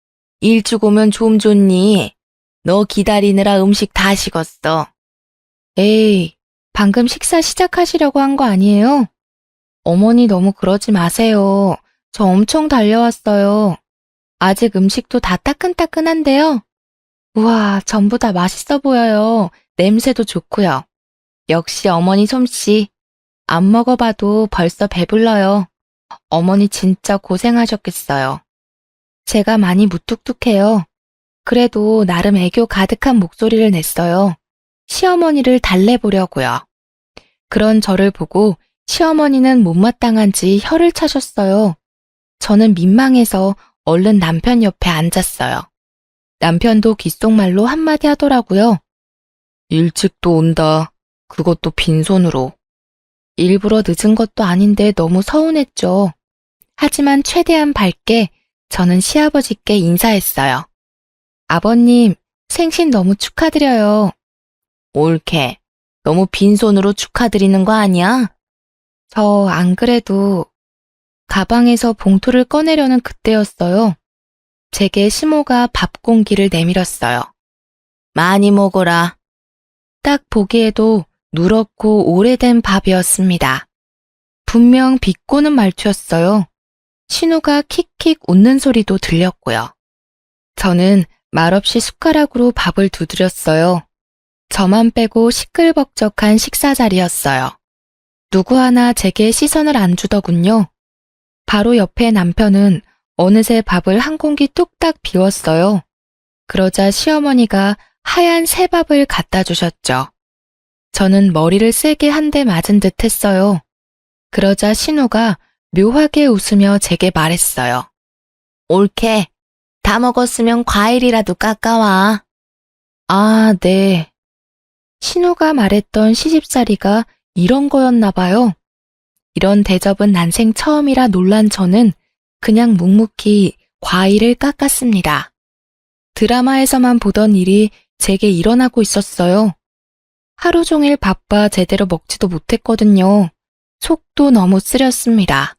일찍 오면 좀 좋니? 너 기다리느라 음식 다 식었어. 에이, 방금 식사 시작하시려고 한 거 아니에요? 어머니 너무 그러지 마세요. 저 엄청 달려왔어요. 아직 음식도 다 따끈따끈한데요. 우와, 전부 다 맛있어 보여요. 냄새도 좋고요. 역시 어머니 솜씨. 안 먹어봐도 벌써 배불러요. 어머니 진짜 고생하셨겠어요. 제가 많이 무뚝뚝해요. 그래도 나름 애교 가득한 목소리를 냈어요. 시어머니를 달래보려고요. 그런 저를 보고 시어머니는 못마땅한지 혀를 차셨어요. 저는 민망해서 얼른 남편 옆에 앉았어요. 남편도 귓속말로 한마디 하더라고요. 일찍 또 온다. 그것도 빈손으로. 일부러 늦은 것도 아닌데 너무 서운했죠. 하지만 최대한 밝게 저는 시아버지께 인사했어요. 아버님, 생신 너무 축하드려요. 옳게. 너무 빈손으로 축하드리는 거 아니야? 저 안 그래도 가방에서 봉투를 꺼내려는 그때였어요. 제게 시모가 밥 공기를 내밀었어요. 많이 먹어라. 딱 보기에도 누렇고 오래된 밥이었습니다. 분명 비꼬는 말투였어요. 신우가 킥킥 웃는 소리도 들렸고요. 저는 말없이 숟가락으로 밥을 두드렸어요. 저만 빼고 시끌벅적한 식사 자리였어요. 누구 하나 제게 시선을 안 주더군요. 바로 옆에 남편은 어느새 밥을 한 공기 뚝딱 비웠어요. 그러자 시어머니가 하얀 새밥을 갖다 주셨죠. 저는 머리를 세게 한 대 맞은 듯 했어요. 그러자 신우가 묘하게 웃으며 제게 말했어요. 옳게. 다 먹었으면 과일이라도 깎아와. 아, 네. 신우가 말했던 시집살이가 이런 거였나 봐요. 이런 대접은 난생 처음이라 놀란 저는 그냥 묵묵히 과일을 깎았습니다. 드라마에서만 보던 일이 제게 일어나고 있었어요. 하루 종일 바빠 제대로 먹지도 못했거든요. 속도 너무 쓰렸습니다.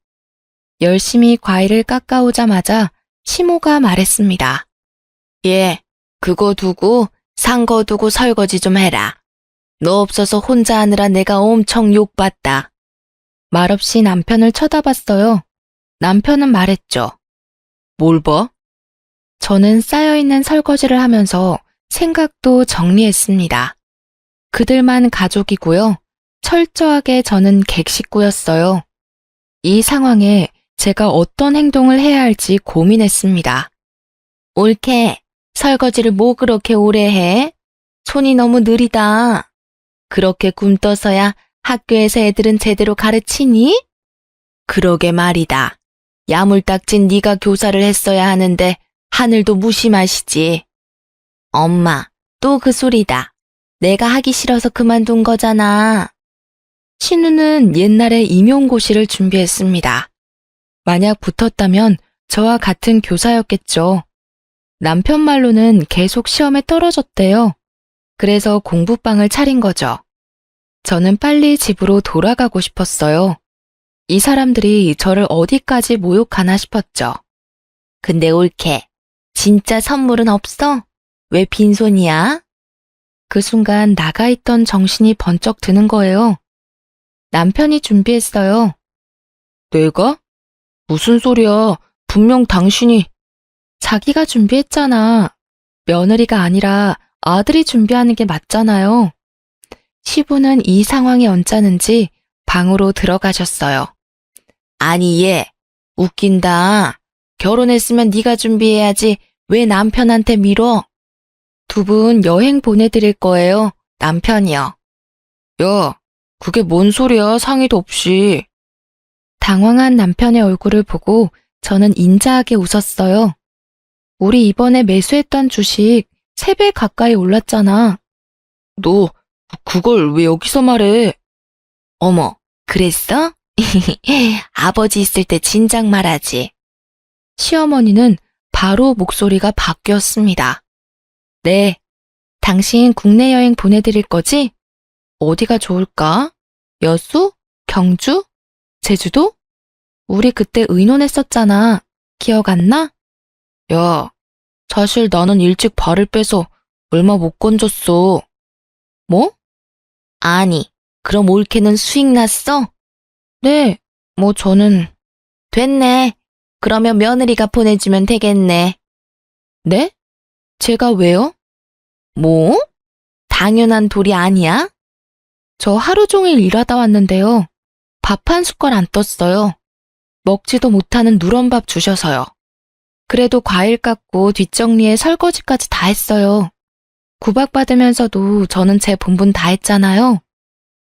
열심히 과일을 깎아오자마자 시모가 말했습니다. 예, 그거 두고 산 거 두고 설거지 좀 해라. 너 없어서 혼자 하느라 내가 엄청 욕봤다. 말없이 남편을 쳐다봤어요. 남편은 말했죠. 뭘 봐? 저는 쌓여있는 설거지를 하면서 생각도 정리했습니다. 그들만 가족이고요. 철저하게 저는 객식구였어요. 이 상황에 제가 어떤 행동을 해야 할지 고민했습니다. 옳게, 설거지를 뭐 그렇게 오래 해? 손이 너무 느리다. 그렇게 굼떠서야 학교에서 애들은 제대로 가르치니? 그러게 말이다. 야물딱진 네가 교사를 했어야 하는데 하늘도 무심하시지. 엄마, 또 그 소리다. 내가 하기 싫어서 그만둔 거잖아. 신우는 옛날에 임용고시를 준비했습니다. 만약 붙었다면 저와 같은 교사였겠죠. 남편 말로는 계속 시험에 떨어졌대요. 그래서 공부방을 차린 거죠. 저는 빨리 집으로 돌아가고 싶었어요. 이 사람들이 저를 어디까지 모욕하나 싶었죠. 근데 옳게, 진짜 선물은 없어? 왜 빈손이야? 그 순간 나가있던 정신이 번쩍 드는 거예요. 남편이 준비했어요. 내가? 무슨 소리야? 분명 당신이. 자기가 준비했잖아. 며느리가 아니라 아들이 준비하는 게 맞잖아요. 시부는 이 상황이 언짢은지 방으로 들어가셨어요. 아니 얘, 웃긴다. 결혼했으면 네가 준비해야지 왜 남편한테 밀어? 두 분 여행 보내드릴 거예요. 남편이요. 야, 그게 뭔 소리야, 상의도 없이. 당황한 남편의 얼굴을 보고 저는 인자하게 웃었어요. 우리 이번에 매수했던 주식 3배 가까이 올랐잖아. 너 그걸 왜 여기서 말해? 어머, 그랬어? 아버지 있을 때 진작 말하지. 시어머니는 바로 목소리가 바뀌었습니다. 네, 당신 국내 여행 보내드릴 거지? 어디가 좋을까? 여수? 경주? 제주도? 우리 그때 의논했었잖아. 기억 안 나? 야, 사실 나는 일찍 발을 빼서 얼마 못 건졌어. 뭐? 아니, 그럼 올케는 수익 났어? 네, 저는. 됐네. 그러면 며느리가 보내주면 되겠네. 네? 제가 왜요? 뭐? 당연한 도리 아니야? 저 하루 종일 일하다 왔는데요. 밥 한 숟갈 안 떴어요. 먹지도 못하는 누런 밥 주셔서요. 그래도 과일 깎고 뒷정리에 설거지까지 다 했어요. 구박받으면서도 저는 제 본분 다 했잖아요.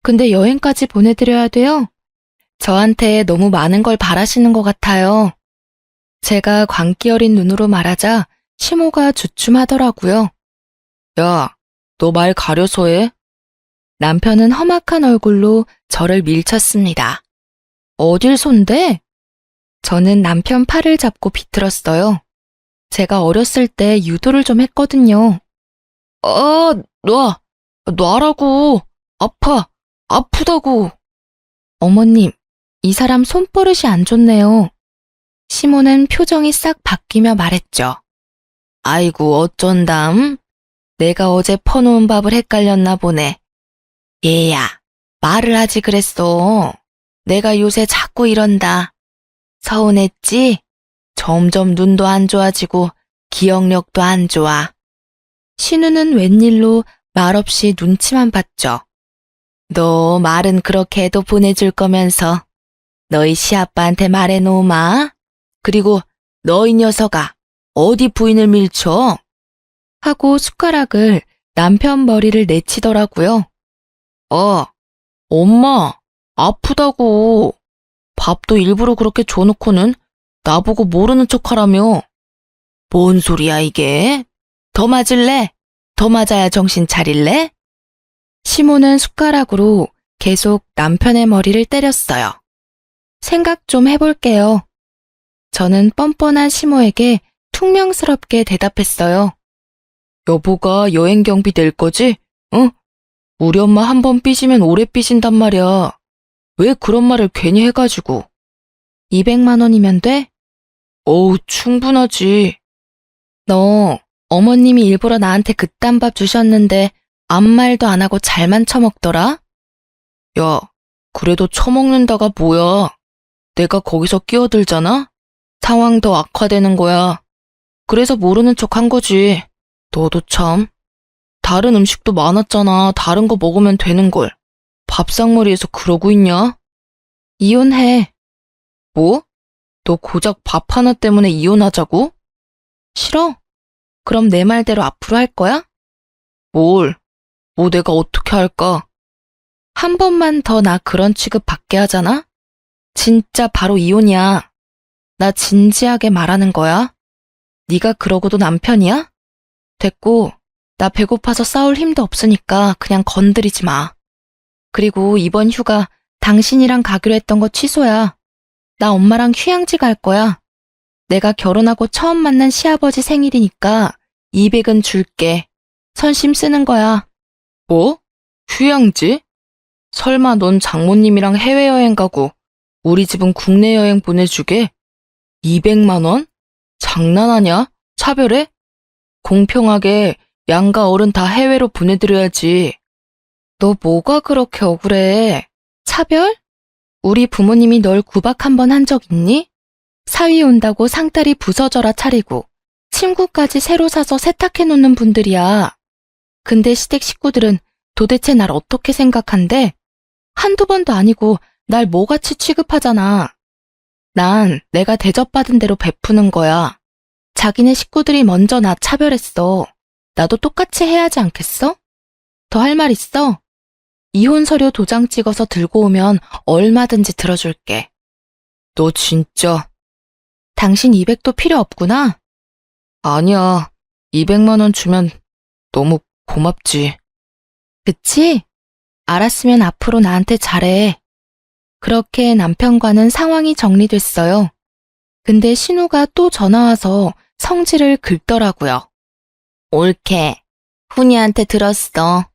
근데 여행까지 보내드려야 돼요? 저한테 너무 많은 걸 바라시는 것 같아요. 제가 광기 어린 눈으로 말하자 시모가 주춤하더라고요. 야, 너 말 가려서 해? 남편은 험악한 얼굴로 저를 밀쳤습니다. 어딜 손대? 저는 남편 팔을 잡고 비틀었어요. 제가 어렸을 때 유도를 좀 했거든요. 놔라고. 아프다고. 어머님, 이 사람 손버릇이 안 좋네요. 시모는 표정이 싹 바뀌며 말했죠. 아이고, 어쩐담? 내가 어제 퍼놓은 밥을 헷갈렸나 보네. 얘야, 말을 하지 그랬어. 내가 요새 자꾸 이런다. 서운했지? 점점 눈도 안 좋아지고 기억력도 안 좋아. 신우는 웬일로 말없이 눈치만 봤죠. 너 말은 그렇게 해도 보내줄 거면서 너희 시아빠한테 말해놓으마. 그리고 너희 녀석아, 어디 부인을 밀쳐? 하고 숟가락을 남편 머리를 내치더라고요. 엄마, 아프다고. 밥도 일부러 그렇게 줘놓고는 나보고 모르는 척하라며. 뭔 소리야 이게? 더 맞을래? 더 맞아야 정신 차릴래? 시모는 숟가락으로 계속 남편의 머리를 때렸어요. 생각 좀 해볼게요. 저는 뻔뻔한 시모에게 퉁명스럽게 대답했어요. 여보가 여행 경비 낼 거지? 응? 우리 엄마 한 번 삐지면 오래 삐진단 말이야. 왜 그런 말을 괜히 해가지고. 200만 원이면 돼? 어우, 충분하지. 너 어머님이 일부러 나한테 그딴 밥 주셨는데 아무 말도 안 하고 잘만 처먹더라? 야, 그래도 처먹는다가 뭐야. 내가 거기서 끼어들잖아? 상황 더 악화되는 거야. 그래서 모르는 척 한 거지. 너도 참. 다른 음식도 많았잖아. 다른 거 먹으면 되는걸. 밥상머리에서 그러고 있냐? 이혼해. 뭐? 너 고작 밥 하나 때문에 이혼하자고? 싫어? 그럼 내 말대로 앞으로 할 거야? 뭐 내가 어떻게 할까? 한 번만 더 나 그런 취급 받게 하잖아? 진짜 바로 이혼이야. 나 진지하게 말하는 거야. 네가 그러고도 남편이야? 됐고, 나 배고파서 싸울 힘도 없으니까 그냥 건드리지 마. 그리고 이번 휴가 당신이랑 가기로 했던 거 취소야. 나 엄마랑 휴양지 갈 거야. 내가 결혼하고 처음 만난 시아버지 생일이니까 200은 줄게. 선심 쓰는 거야. 뭐? 휴양지? 설마 넌 장모님이랑 해외여행 가고 우리 집은 국내 여행 보내주게? 200만 원? 장난하냐? 차별해? 공평하게 양가 어른 다 해외로 보내드려야지. 너 뭐가 그렇게 억울해? 차별? 우리 부모님이 널 구박 한 번 한 적 있니? 사위 온다고 상다리 부서져라 차리고 침구까지 새로 사서 세탁해 놓는 분들이야. 근데 시댁 식구들은 도대체 날 어떻게 생각한대? 한두 번도 아니고 날 뭐같이 취급하잖아. 난 내가 대접받은 대로 베푸는 거야. 자기네 식구들이 먼저 나 차별했어. 나도 똑같이 해야지 않겠어? 더 할 말 있어? 이혼 서류 도장 찍어서 들고 오면 얼마든지 들어줄게. 너 진짜. 당신 200도 필요 없구나? 아니야. 200만 원 주면 너무 고맙지. 그치? 알았으면 앞으로 나한테 잘해. 그렇게 남편과는 상황이 정리됐어요. 근데 신우가 또 전화와서 성질을 긁더라고요. 옳게. 훈이한테 들었어.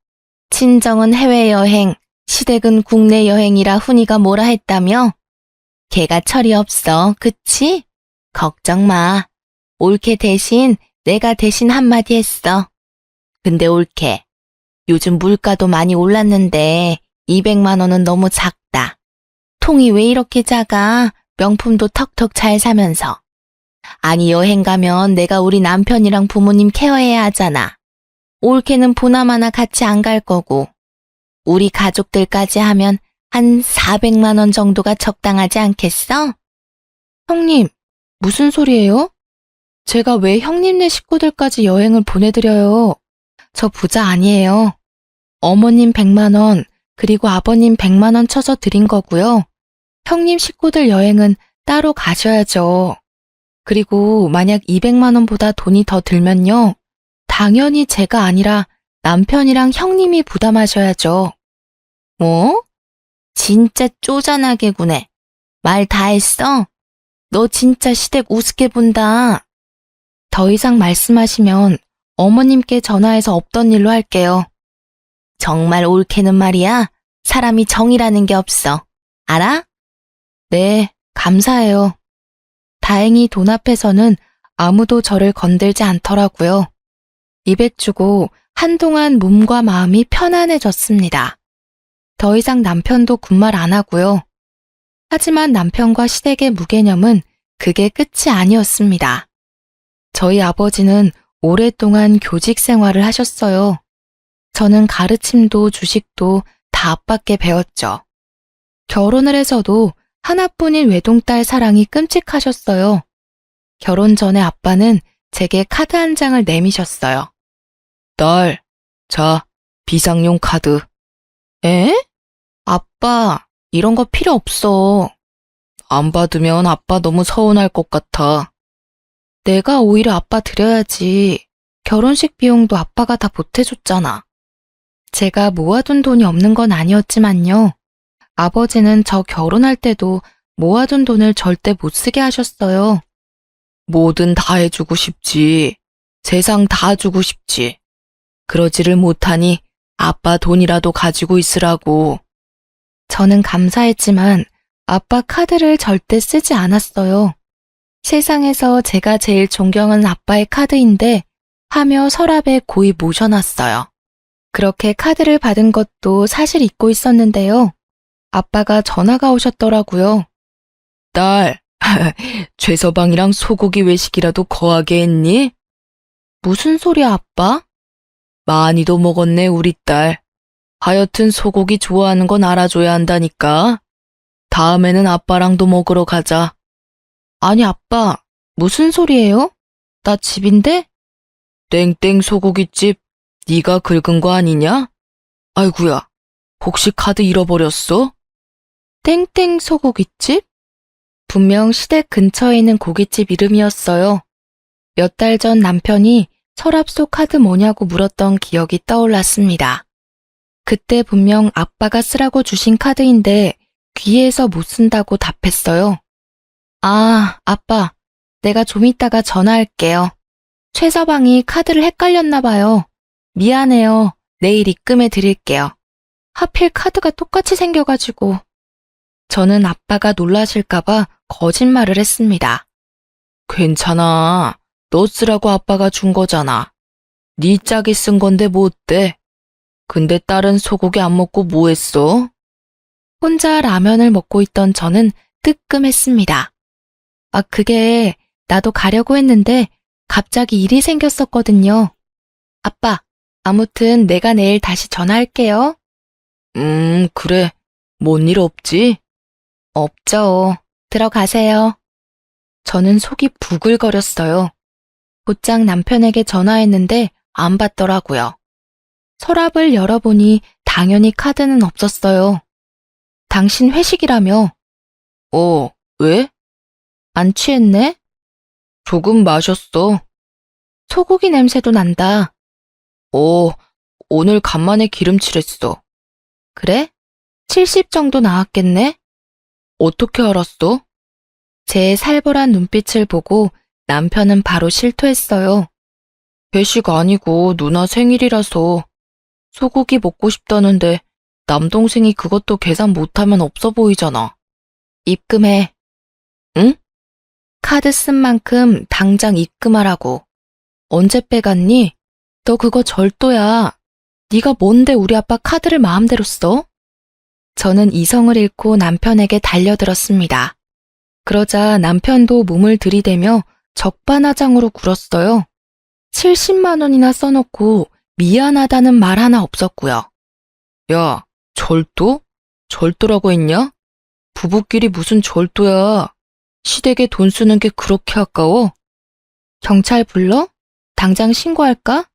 친정은 해외여행, 시댁은 국내 여행이라 훈이가 뭐라 했다며? 걔가 철이 없어, 그치? 걱정 마. 옳게 대신 내가 대신 한마디 했어. 근데 옳게. 요즘 물가도 많이 올랐는데 200만 원은 너무 작다. 통이 왜 이렇게 작아? 명품도 턱턱 잘 사면서. 아니 여행 가면 내가 우리 남편이랑 부모님 케어해야 하잖아. 올케는 보나마나 같이 안 갈 거고. 우리 가족들까지 하면 한 400만 원 정도가 적당하지 않겠어? 형님, 무슨 소리예요? 제가 왜 형님네 식구들까지 여행을 보내드려요? 저 부자 아니에요. 어머님 100만 원, 그리고 아버님 100만 원 쳐서 드린 거고요. 형님 식구들 여행은 따로 가셔야죠. 그리고 만약 200만 원보다 돈이 더 들면요. 당연히 제가 아니라 남편이랑 형님이 부담하셔야죠. 뭐? 진짜 쪼잔하게 구네. 말 다 했어? 너 진짜 시댁 우습게 본다. 더 이상 말씀하시면 어머님께 전화해서 없던 일로 할게요. 정말 옳게는 말이야. 사람이 정이라는 게 없어. 알아? 네, 감사해요. 다행히 돈 앞에서는 아무도 저를 건들지 않더라고요. 200 주고 한동안 몸과 마음이 편안해졌습니다. 더 이상 남편도 군말 안 하고요. 하지만 남편과 시댁의 무개념은 그게 끝이 아니었습니다. 저희 아버지는 오랫동안 교직 생활을 하셨어요. 저는 가르침도 주식도 다 아빠께 배웠죠. 결혼을 해서도 하나뿐인 외동딸 사랑이 끔찍하셨어요. 결혼 전에 아빠는 제게 카드 한 장을 내미셨어요. 딸, 자, 비상용 카드. 에? 아빠, 이런 거 필요 없어. 안 받으면 아빠 너무 서운할 것 같아. 내가 오히려 아빠 드려야지. 결혼식 비용도 아빠가 다 보태줬잖아. 제가 모아둔 돈이 없는 건 아니었지만요. 아버지는 저 결혼할 때도 모아둔 돈을 절대 못 쓰게 하셨어요. 뭐든 다 해주고 싶지. 세상 다 주고 싶지. 그러지를 못하니 아빠 돈이라도 가지고 있으라고. 저는 감사했지만 아빠 카드를 절대 쓰지 않았어요. 세상에서 제가 제일 존경하는 아빠의 카드인데 하며 서랍에 고이 모셔놨어요. 그렇게 카드를 받은 것도 사실 잊고 있었는데요. 아빠가 전화가 오셨더라고요. 딸, 최서방이랑 소고기 외식이라도 거하게 했니? 무슨 소리야, 아빠? 많이도 먹었네, 우리 딸. 하여튼 소고기 좋아하는 건 알아줘야 한다니까. 다음에는 아빠랑도 먹으러 가자. 아니, 아빠, 무슨 소리예요? 나 집인데? 땡땡 소고기집, 네가 긁은 거 아니냐? 아이구야, 혹시 카드 잃어버렸어? 땡땡 소고기집? 분명 시댁 근처에 있는 고깃집 이름이었어요. 몇 달 전 남편이 서랍 속 카드 뭐냐고 물었던 기억이 떠올랐습니다. 그때 분명 아빠가 쓰라고 주신 카드인데 귀에서 못 쓴다고 답했어요. 아, 아빠, 내가 좀 이따가 전화할게요. 최서방이 카드를 헷갈렸나 봐요. 미안해요. 내일 입금해 드릴게요. 하필 카드가 똑같이 생겨가지고. 저는 아빠가 놀라실까봐 거짓말을 했습니다. 괜찮아. 너 쓰라고 아빠가 준 거잖아. 네 짝이 쓴 건데 뭐 어때? 근데 딸은 소고기 안 먹고 뭐 했어? 혼자 라면을 먹고 있던 저는 뜨끔했습니다. 아, 그게 나도 가려고 했는데 갑자기 일이 생겼었거든요. 아빠, 아무튼 내가 내일 다시 전화할게요. 그래. 뭔 일 없지? 없죠. 들어가세요. 저는 속이 부글거렸어요. 곧장 남편에게 전화했는데 안 받더라고요. 서랍을 열어보니 당연히 카드는 없었어요. 당신 회식이라며? 왜? 안 취했네? 조금 마셨어. 소고기 냄새도 난다. 오늘 간만에 기름칠했어. 그래? 70 정도 나왔겠네? 어떻게 알았어? 제 살벌한 눈빛을 보고 남편은 바로 실토했어요. 회식 아니고 누나 생일이라서 소고기 먹고 싶다는데 남동생이 그것도 계산 못하면 없어 보이잖아. 입금해. 응? 카드 쓴 만큼 당장 입금하라고. 언제 빼갔니? 너 그거 절도야. 네가 뭔데 우리 아빠 카드를 마음대로 써? 저는 이성을 잃고 남편에게 달려들었습니다. 그러자 남편도 몸을 들이대며 적반하장으로 굴었어요. 70만 원이나 써놓고 미안하다는 말 하나 없었고요. 야, 절도? 절도라고 했냐? 부부끼리 무슨 절도야. 시댁에 돈 쓰는 게 그렇게 아까워? 경찰 불러? 당장 신고할까?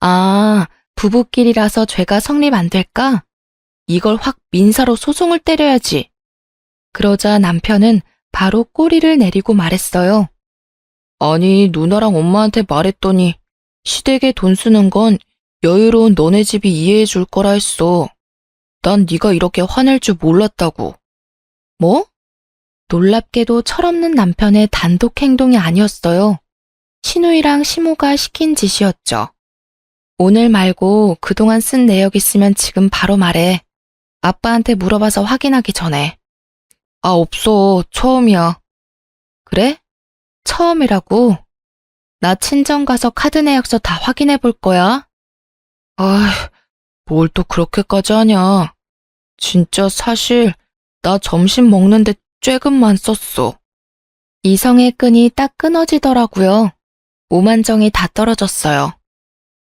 아, 부부끼리라서 죄가 성립 안 될까? 이걸 확 민사로 소송을 때려야지. 그러자 남편은 바로 꼬리를 내리고 말했어요. 아니, 누나랑 엄마한테 말했더니 시댁에 돈 쓰는 건 여유로운 너네 집이 이해해 줄 거라 했어. 난 네가 이렇게 화낼 줄 몰랐다고. 뭐? 놀랍게도 철없는 남편의 단독 행동이 아니었어요. 신우이랑 시모가 시킨 짓이었죠. 오늘 말고 그동안 쓴 내역 있으면 지금 바로 말해. 아빠한테 물어봐서 확인하기 전에. 아, 없어. 처음이야. 그래? 처음이라고? 나 친정 가서 카드 내역서 다 확인해 볼 거야. 아이, 뭘 또 그렇게까지 하냐. 진짜 사실 나 점심 먹는데 쬐금만 썼어. 이성의 끈이 딱 끊어지더라고요. 오만정이 다 떨어졌어요.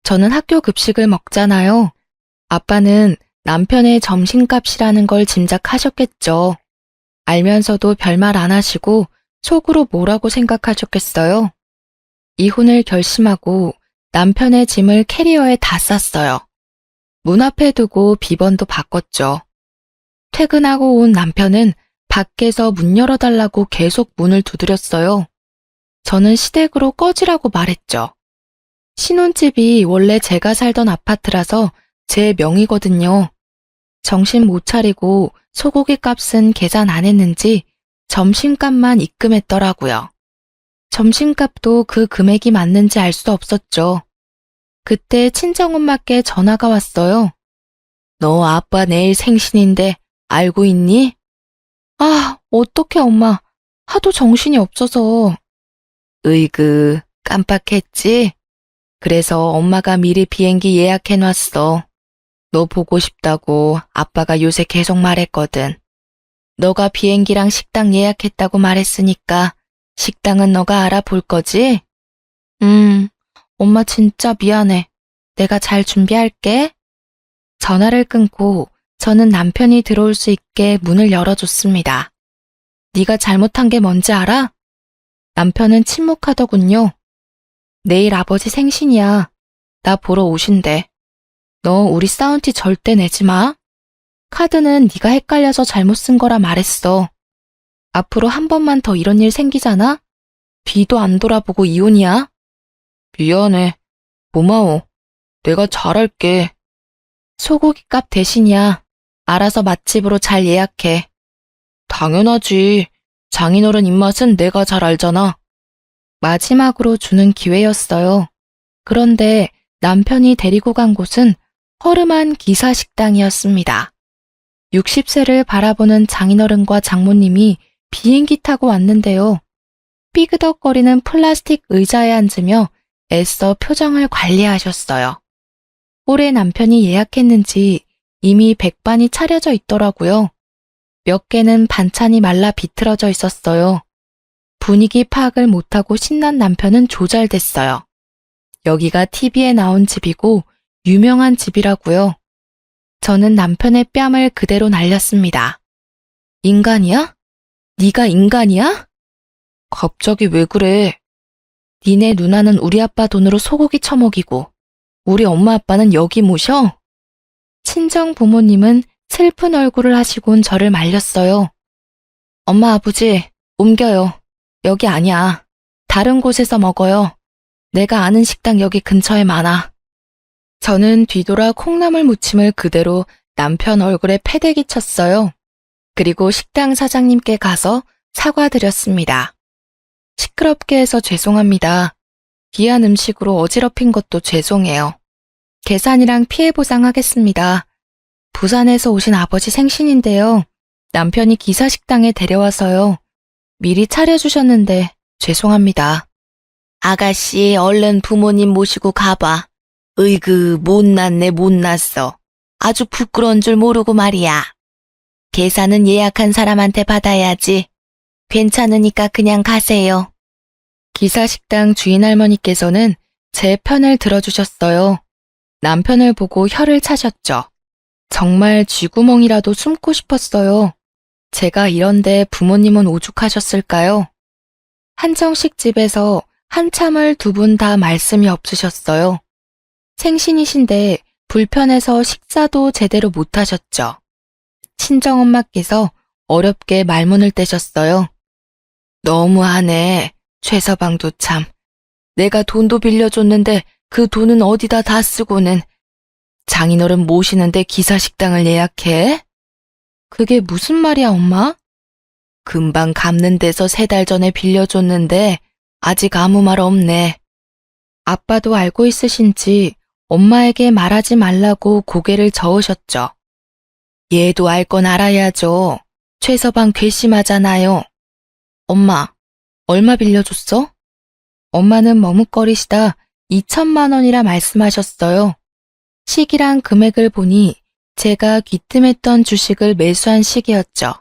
저는 학교 급식을 먹잖아요. 아빠는 남편의 점심값이라는 걸 짐작하셨겠죠. 알면서도 별말 안 하시고 속으로 뭐라고 생각하셨겠어요? 이혼을 결심하고 남편의 짐을 캐리어에 다 쌌어요. 문 앞에 두고 비번도 바꿨죠. 퇴근하고 온 남편은 밖에서 문 열어달라고 계속 문을 두드렸어요. 저는 시댁으로 꺼지라고 말했죠. 신혼집이 원래 제가 살던 아파트라서 제 명의거든요. 정신 못 차리고 소고기 값은 계산 안 했는지 점심값만 입금했더라고요. 점심값도 그 금액이 맞는지 알 수 없었죠. 그때 친정엄마께 전화가 왔어요. 너 아빠 내일 생신인데 알고 있니? 아, 어떡해 엄마. 하도 정신이 없어서. 으이그, 깜빡했지? 그래서 엄마가 미리 비행기 예약해놨어. 너 보고 싶다고 아빠가 요새 계속 말했거든. 너가 비행기랑 식당 예약했다고 말했으니까 식당은 너가 알아볼 거지? 엄마 진짜 미안해. 내가 잘 준비할게. 전화를 끊고 저는 남편이 들어올 수 있게 문을 열어줬습니다. 네가 잘못한 게 뭔지 알아? 남편은 침묵하더군요. 내일 아버지 생신이야. 나 보러 오신대. 너 우리 싸운 티 절대 내지 마. 카드는 네가 헷갈려서 잘못 쓴 거라 말했어. 앞으로 한 번만 더 이런 일 생기잖아? 뒤도 안 돌아보고 이혼이야. 미안해. 고마워. 내가 잘할게. 소고기 값 대신이야. 알아서 맛집으로 잘 예약해. 당연하지. 장인어른 입맛은 내가 잘 알잖아. 마지막으로 주는 기회였어요. 그런데 남편이 데리고 간 곳은 허름한 기사식당이었습니다. 60세를 바라보는 장인어른과 장모님이 비행기 타고 왔는데요. 삐그덕거리는 플라스틱 의자에 앉으며 애써 표정을 관리하셨어요. 올해 남편이 예약했는지 이미 백반이 차려져 있더라고요. 몇 개는 반찬이 말라 비틀어져 있었어요. 분위기 파악을 못하고 신난 남편은 조잘됐어요. 여기가 TV에 나온 집이고 유명한 집이라고요. 저는 남편의 뺨을 그대로 날렸습니다. 인간이야? 네가 인간이야? 갑자기 왜 그래? 니네 누나는 우리 아빠 돈으로 소고기 처먹이고 우리 엄마 아빠는 여기 모셔? 친정 부모님은 슬픈 얼굴을 하시곤 저를 말렸어요. 엄마 아버지 옮겨요. 여기 아니야. 다른 곳에서 먹어요. 내가 아는 식당 여기 근처에 많아. 저는 뒤돌아 콩나물 무침을 그대로 남편 얼굴에 패대기 쳤어요. 그리고 식당 사장님께 가서 사과드렸습니다. 시끄럽게 해서 죄송합니다. 귀한 음식으로 어지럽힌 것도 죄송해요. 계산이랑 피해 보상하겠습니다. 부산에서 오신 아버지 생신인데요. 남편이 기사식당에 데려와서요. 미리 차려주셨는데 죄송합니다. 아가씨 얼른 부모님 모시고 가봐. 으이그 못났네 못났어. 아주 부끄러운 줄 모르고 말이야. 계산은 예약한 사람한테 받아야지. 괜찮으니까 그냥 가세요. 기사식당 주인 할머니께서는 제 편을 들어주셨어요. 남편을 보고 혀를 차셨죠. 정말 쥐구멍이라도 숨고 싶었어요. 제가 이런데 부모님은 오죽하셨을까요? 한정식 집에서 한참을 두 분 다 말씀이 없으셨어요. 생신이신데 불편해서 식사도 제대로 못하셨죠. 친정엄마께서 어렵게 말문을 떼셨어요. 너무하네. 최서방도 참. 내가 돈도 빌려줬는데 그 돈은 어디다 다 쓰고는 장인어른 모시는데 기사식당을 예약해? 그게 무슨 말이야, 엄마? 금방 갚는 데서 3달 전에 빌려줬는데 아직 아무 말 없네. 아빠도 알고 있으신지 엄마에게 말하지 말라고 고개를 저으셨죠. 얘도 알 건 알아야죠. 최서방 괘씸하잖아요. 엄마, 얼마 빌려줬어? 엄마는 머뭇거리시다 2천만 원이라 말씀하셨어요. 시기랑 금액을 보니 제가 귀뜸했던 주식을 매수한 시기였죠.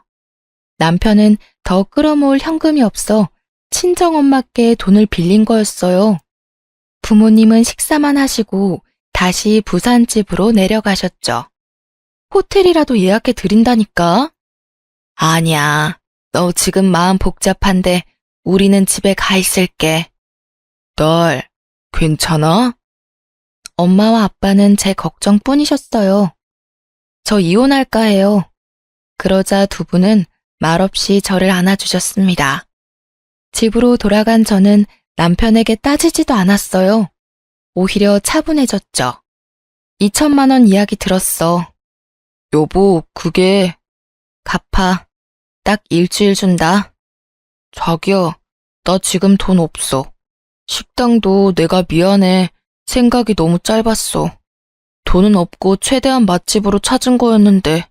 남편은 더 끌어모을 현금이 없어 친정엄마께 돈을 빌린 거였어요. 부모님은 식사만 하시고 다시 부산집으로 내려가셨죠. 호텔이라도 예약해 드린다니까? 아니야. 너 지금 마음 복잡한데 우리는 집에 가 있을게. 딸, 괜찮아? 엄마와 아빠는 제 걱정뿐이셨어요. 저 이혼할까 해요. 그러자 두 분은 말없이 저를 안아주셨습니다. 집으로 돌아간 저는 남편에게 따지지도 않았어요. 오히려 차분해졌죠. 2천만 원 이야기 들었어. 여보, 그게... 갚아. 딱 일주일 준다. 자기야, 나 지금 돈 없어. 식당도 내가 미안해. 생각이 너무 짧았어. 돈은 없고 최대한 맛집으로 찾은 거였는데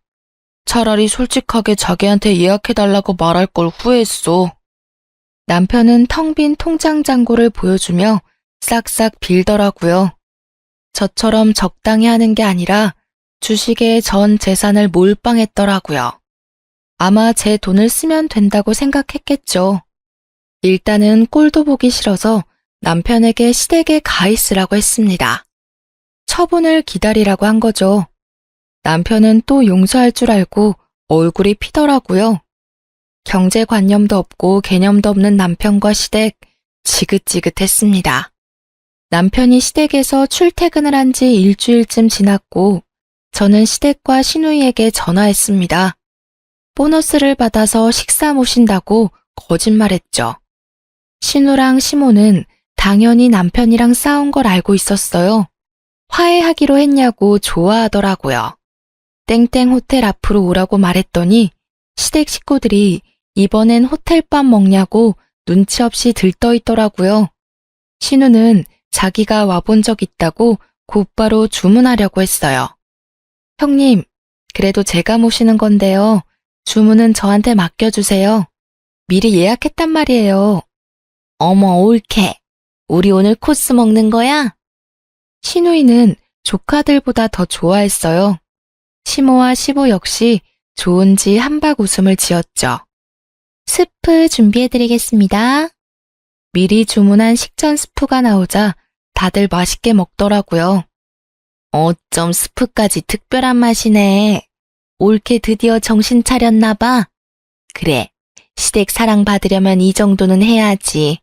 차라리 솔직하게 자기한테 예약해달라고 말할 걸 후회했어. 남편은 텅 빈 통장 잔고를 보여주며 싹싹 빌더라고요. 저처럼 적당히 하는 게 아니라 주식에 전 재산을 몰빵했더라고요. 아마 제 돈을 쓰면 된다고 생각했겠죠. 일단은 꼴도 보기 싫어서 남편에게 시댁에 가 있으라고 했습니다. 처분을 기다리라고 한 거죠. 남편은 또 용서할 줄 알고 얼굴이 피더라고요. 경제관념도 없고 개념도 없는 남편과 시댁, 지긋지긋했습니다. 남편이 시댁에서 출퇴근을 한 지 일주일쯤 지났고 저는 시댁과 시누이에게 전화했습니다. 보너스를 받아서 식사 모신다고 거짓말했죠. 신우랑 시모는 당연히 남편이랑 싸운 걸 알고 있었어요. 화해하기로 했냐고 좋아하더라고요. 땡땡 호텔 앞으로 오라고 말했더니 시댁 식구들이 이번엔 호텔밥 먹냐고 눈치 없이 들떠있더라고요. 신우는 자기가 와본 적 있다고 곧바로 주문하려고 했어요. 형님, 그래도 제가 모시는 건데요. 주문은 저한테 맡겨주세요. 미리 예약했단 말이에요. 어머, 옳게. 우리 오늘 코스 먹는 거야? 시누이는 조카들보다 더 좋아했어요. 시모와 시부 역시 좋은지 한박 웃음을 지었죠. 스프 준비해드리겠습니다. 미리 주문한 식전 스프가 나오자 다들 맛있게 먹더라고요. 어쩜 스프까지 특별한 맛이네. 옳게 드디어 정신 차렸나 봐. 그래, 시댁 사랑받으려면 이 정도는 해야지.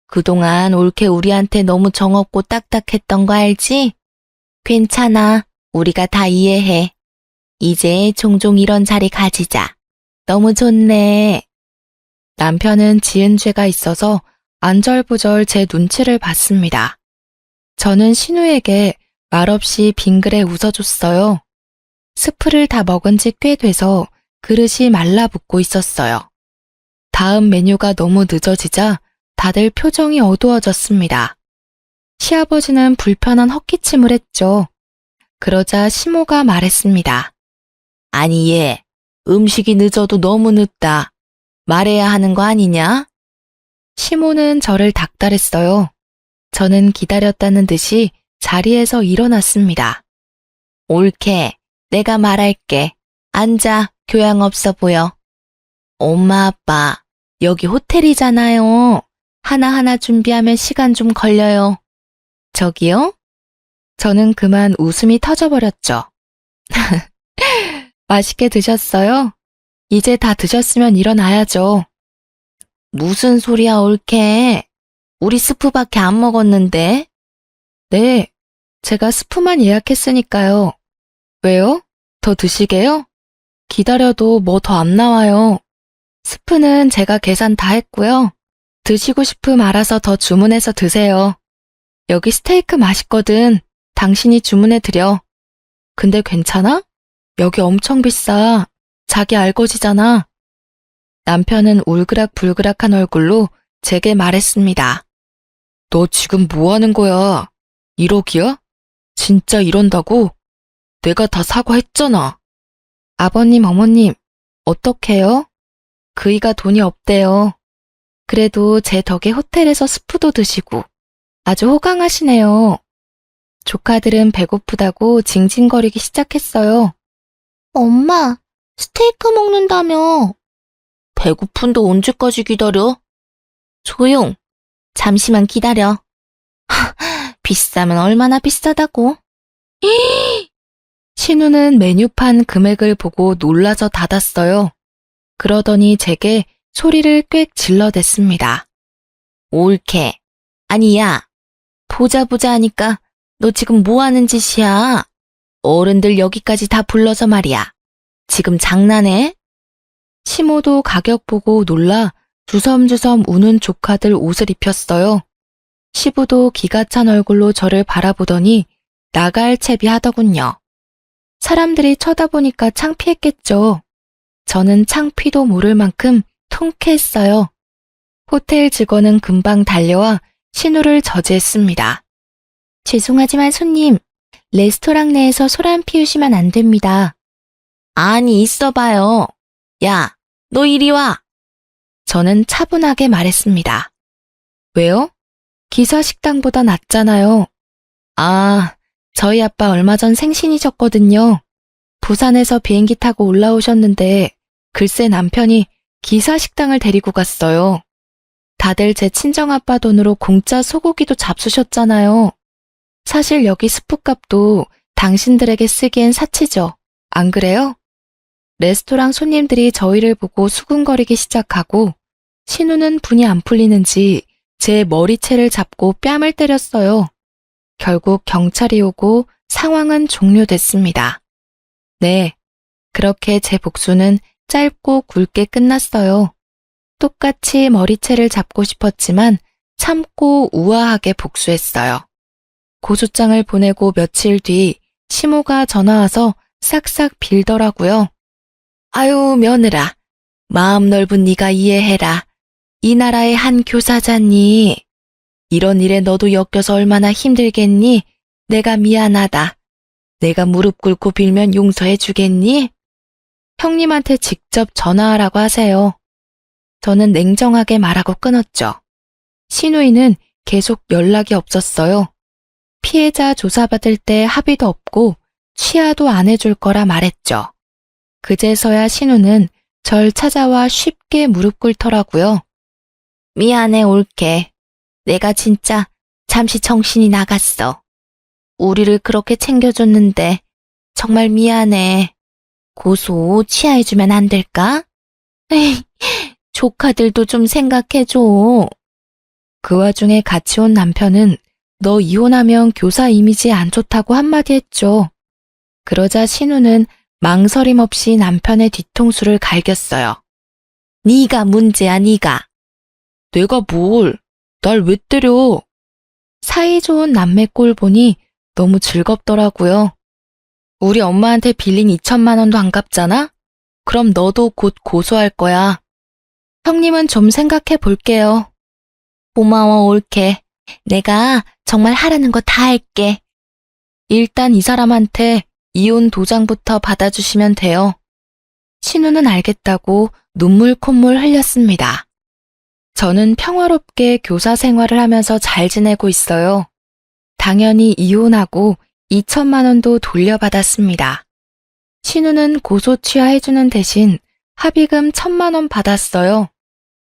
그동안 옳게 우리한테 너무 정없고 딱딱했던 거 알지? 괜찮아. 우리가 다 이해해. 이제 종종 이런 자리 가지자. 너무 좋네. 남편은 지은 죄가 있어서 안절부절 제 눈치를 봤습니다. 저는 신우에게 말없이 빙그레 웃어줬어요. 스프를 다 먹은 지 꽤 돼서 그릇이 말라붙고 있었어요. 다음 메뉴가 너무 늦어지자 다들 표정이 어두워졌습니다. 시아버지는 불편한 헛기침을 했죠. 그러자 시모가 말했습니다. 아니 얘, 음식이 늦어도 너무 늦다. 말해야 하는 거 아니냐? 시모는 저를 닥달했어요. 저는 기다렸다는 듯이 자리에서 일어났습니다. 옳게, 내가 말할게. 앉아, 교양 없어 보여. 엄마 아빠, 여기 호텔이잖아요. 하나하나 준비하면 시간 좀 걸려요. 저기요? 저는 그만 웃음이 터져버렸죠. 맛있게 드셨어요? 이제 다 드셨으면 일어나야죠. 무슨 소리야, 옳게. 우리 스프밖에 안 먹었는데. 네, 제가 스프만 예약했으니까요. 왜요? 더 드시게요? 기다려도 뭐 더 안 나와요. 스프는 제가 계산 다 했고요. 드시고 싶음 알아서 더 주문해서 드세요. 여기 스테이크 맛있거든. 당신이 주문해 드려. 근데 괜찮아? 여기 엄청 비싸. 자기 알거지잖아. 남편은 울그락불그락한 얼굴로 제게 말했습니다. 너 지금 뭐 하는 거야? 1억이야? 진짜 이런다고? 내가 다 사과했잖아. 아버님, 어머님, 어떡해요? 그이가 돈이 없대요. 그래도 제 덕에 호텔에서 스프도 드시고 아주 호강하시네요. 조카들은 배고프다고 징징거리기 시작했어요. 엄마, 스테이크 먹는다며. 배고픈데 언제까지 기다려? 조용, 잠시만 기다려. 비싸면 얼마나 비싸다고? 신우는 메뉴판 금액을 보고 놀라서 닫았어요. 그러더니 제게 소리를 꽥 질러댔습니다. 옳게. 아니야. 보자 하니까 너 지금 뭐 하는 짓이야? 어른들 여기까지 다 불러서 말이야. 지금 장난해? 시모도 가격 보고 놀라 주섬주섬 우는 조카들 옷을 입혔어요. 시부도 기가 찬 얼굴로 저를 바라보더니 나갈 채비 하더군요. 사람들이 쳐다보니까 창피했겠죠. 저는 창피도 모를 만큼 통쾌했어요. 호텔 직원은 금방 달려와 신호를 저지했습니다. 죄송하지만 손님, 레스토랑 내에서 소란 피우시면 안 됩니다. 아니, 있어봐요. 야, 너 이리 와. 저는 차분하게 말했습니다. 왜요? 기사 식당보다 낫잖아요. 아, 저희 아빠 얼마 전 생신이셨거든요. 부산에서 비행기 타고 올라오셨는데 글쎄 남편이 기사 식당을 데리고 갔어요. 다들 제 친정아빠 돈으로 공짜 소고기도 잡수셨잖아요. 사실 여기 스프값도 당신들에게 쓰기엔 사치죠. 안 그래요? 레스토랑 손님들이 저희를 보고 수군거리기 시작하고 신우는 분이 안 풀리는지 제 머리채를 잡고 뺨을 때렸어요. 결국 경찰이 오고 상황은 종료됐습니다. 네, 그렇게 제 복수는 짧고 굵게 끝났어요. 똑같이 머리채를 잡고 싶었지만 참고 우아하게 복수했어요. 고소장을 보내고 며칠 뒤 시모가 전화와서 싹싹 빌더라고요. 아유 며느라, 마음 넓은 네가 이해해라. 이 나라의 한 교사잖니. 이런 일에 너도 엮여서 얼마나 힘들겠니? 내가 미안하다. 내가 무릎 꿇고 빌면 용서해 주겠니? 형님한테 직접 전화하라고 하세요. 저는 냉정하게 말하고 끊었죠. 시누이는 계속 연락이 없었어요. 피해자 조사받을 때 합의도 없고 취하도 안 해줄 거라 말했죠. 그제서야 신우는 절 찾아와 쉽게 무릎 꿇더라고요. 미안해 올케. 내가 진짜 잠시 정신이 나갔어. 우리를 그렇게 챙겨줬는데 정말 미안해. 고소 취하해주면 안 될까? 에이, 조카들도 좀 생각해줘. 그 와중에 같이 온 남편은 너 이혼하면 교사 이미지 안 좋다고 한마디 했죠. 그러자 신우는 망설임 없이 남편의 뒤통수를 갈겼어요. 네가 문제야, 네가. 내가 뭘? 날 왜 때려? 사이 좋은 남매 꼴 보니 너무 즐겁더라고요. 우리 엄마한테 빌린 2천만 원도 안 갚잖아? 그럼 너도 곧 고소할 거야. 형님은 좀 생각해 볼게요. 고마워, 올케. 내가 정말 하라는 거 다 할게. 일단 이 사람한테 이혼 도장부터 받아주시면 돼요. 신우는 알겠다고 눈물 콧물 흘렸습니다. 저는 평화롭게 교사 생활을 하면서 잘 지내고 있어요. 당연히 이혼하고 2천만 원도 돌려받았습니다. 신우는 고소 취하해주는 대신 합의금 1,000만 원 받았어요.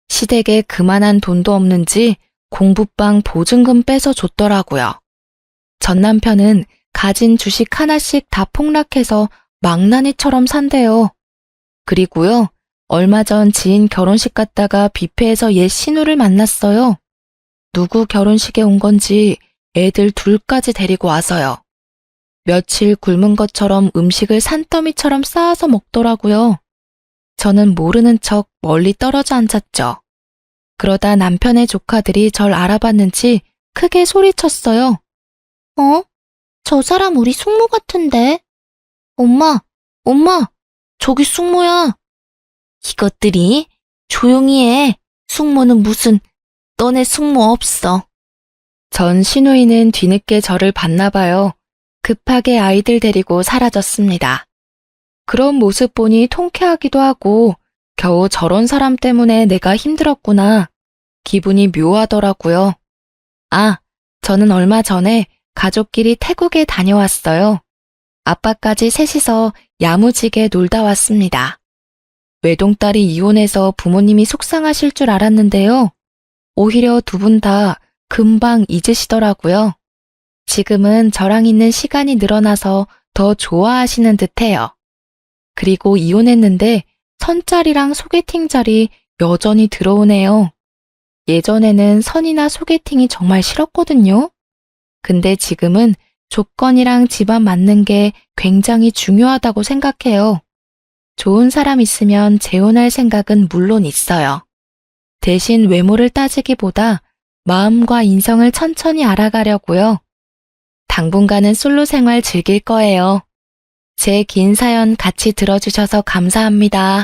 시댁에 그만한 돈도 없는지 공부방 보증금 빼서 줬더라고요. 전 남편은 가진 주식 하나씩 다 폭락해서 망나니처럼 산대요. 그리고요, 얼마 전 지인 결혼식 갔다가 뷔페에서 옛 신우를 만났어요. 누구 결혼식에 온 건지 애들 둘까지 데리고 와서요. 며칠 굶은 것처럼 음식을 산더미처럼 쌓아서 먹더라고요. 저는 모르는 척 멀리 떨어져 앉았죠. 그러다 남편의 조카들이 절 알아봤는지 크게 소리쳤어요. 어? 저 사람 우리 숙모 같은데? 엄마, 엄마, 저기 숙모야. 이것들이 조용히 해. 숙모는 무슨, 너네 숙모 없어. 전 시누이는 뒤늦게 저를 봤나 봐요. 급하게 아이들 데리고 사라졌습니다. 그런 모습 보니 통쾌하기도 하고 겨우 저런 사람 때문에 내가 힘들었구나. 기분이 묘하더라고요. 아, 저는 얼마 전에 가족끼리 태국에 다녀왔어요. 아빠까지 셋이서 야무지게 놀다 왔습니다. 외동딸이 이혼해서 부모님이 속상하실 줄 알았는데요. 오히려 두 분 다 금방 잊으시더라고요. 지금은 저랑 있는 시간이 늘어나서 더 좋아하시는 듯해요. 그리고 이혼했는데 선짤이랑 소개팅짤이 여전히 들어오네요. 예전에는 선이나 소개팅이 정말 싫었거든요. 근데 지금은 조건이랑 집안 맞는 게 굉장히 중요하다고 생각해요. 좋은 사람 있으면 재혼할 생각은 물론 있어요. 대신 외모를 따지기보다 마음과 인성을 천천히 알아가려고요. 당분간은 솔로 생활 즐길 거예요. 제 긴 사연 같이 들어주셔서 감사합니다.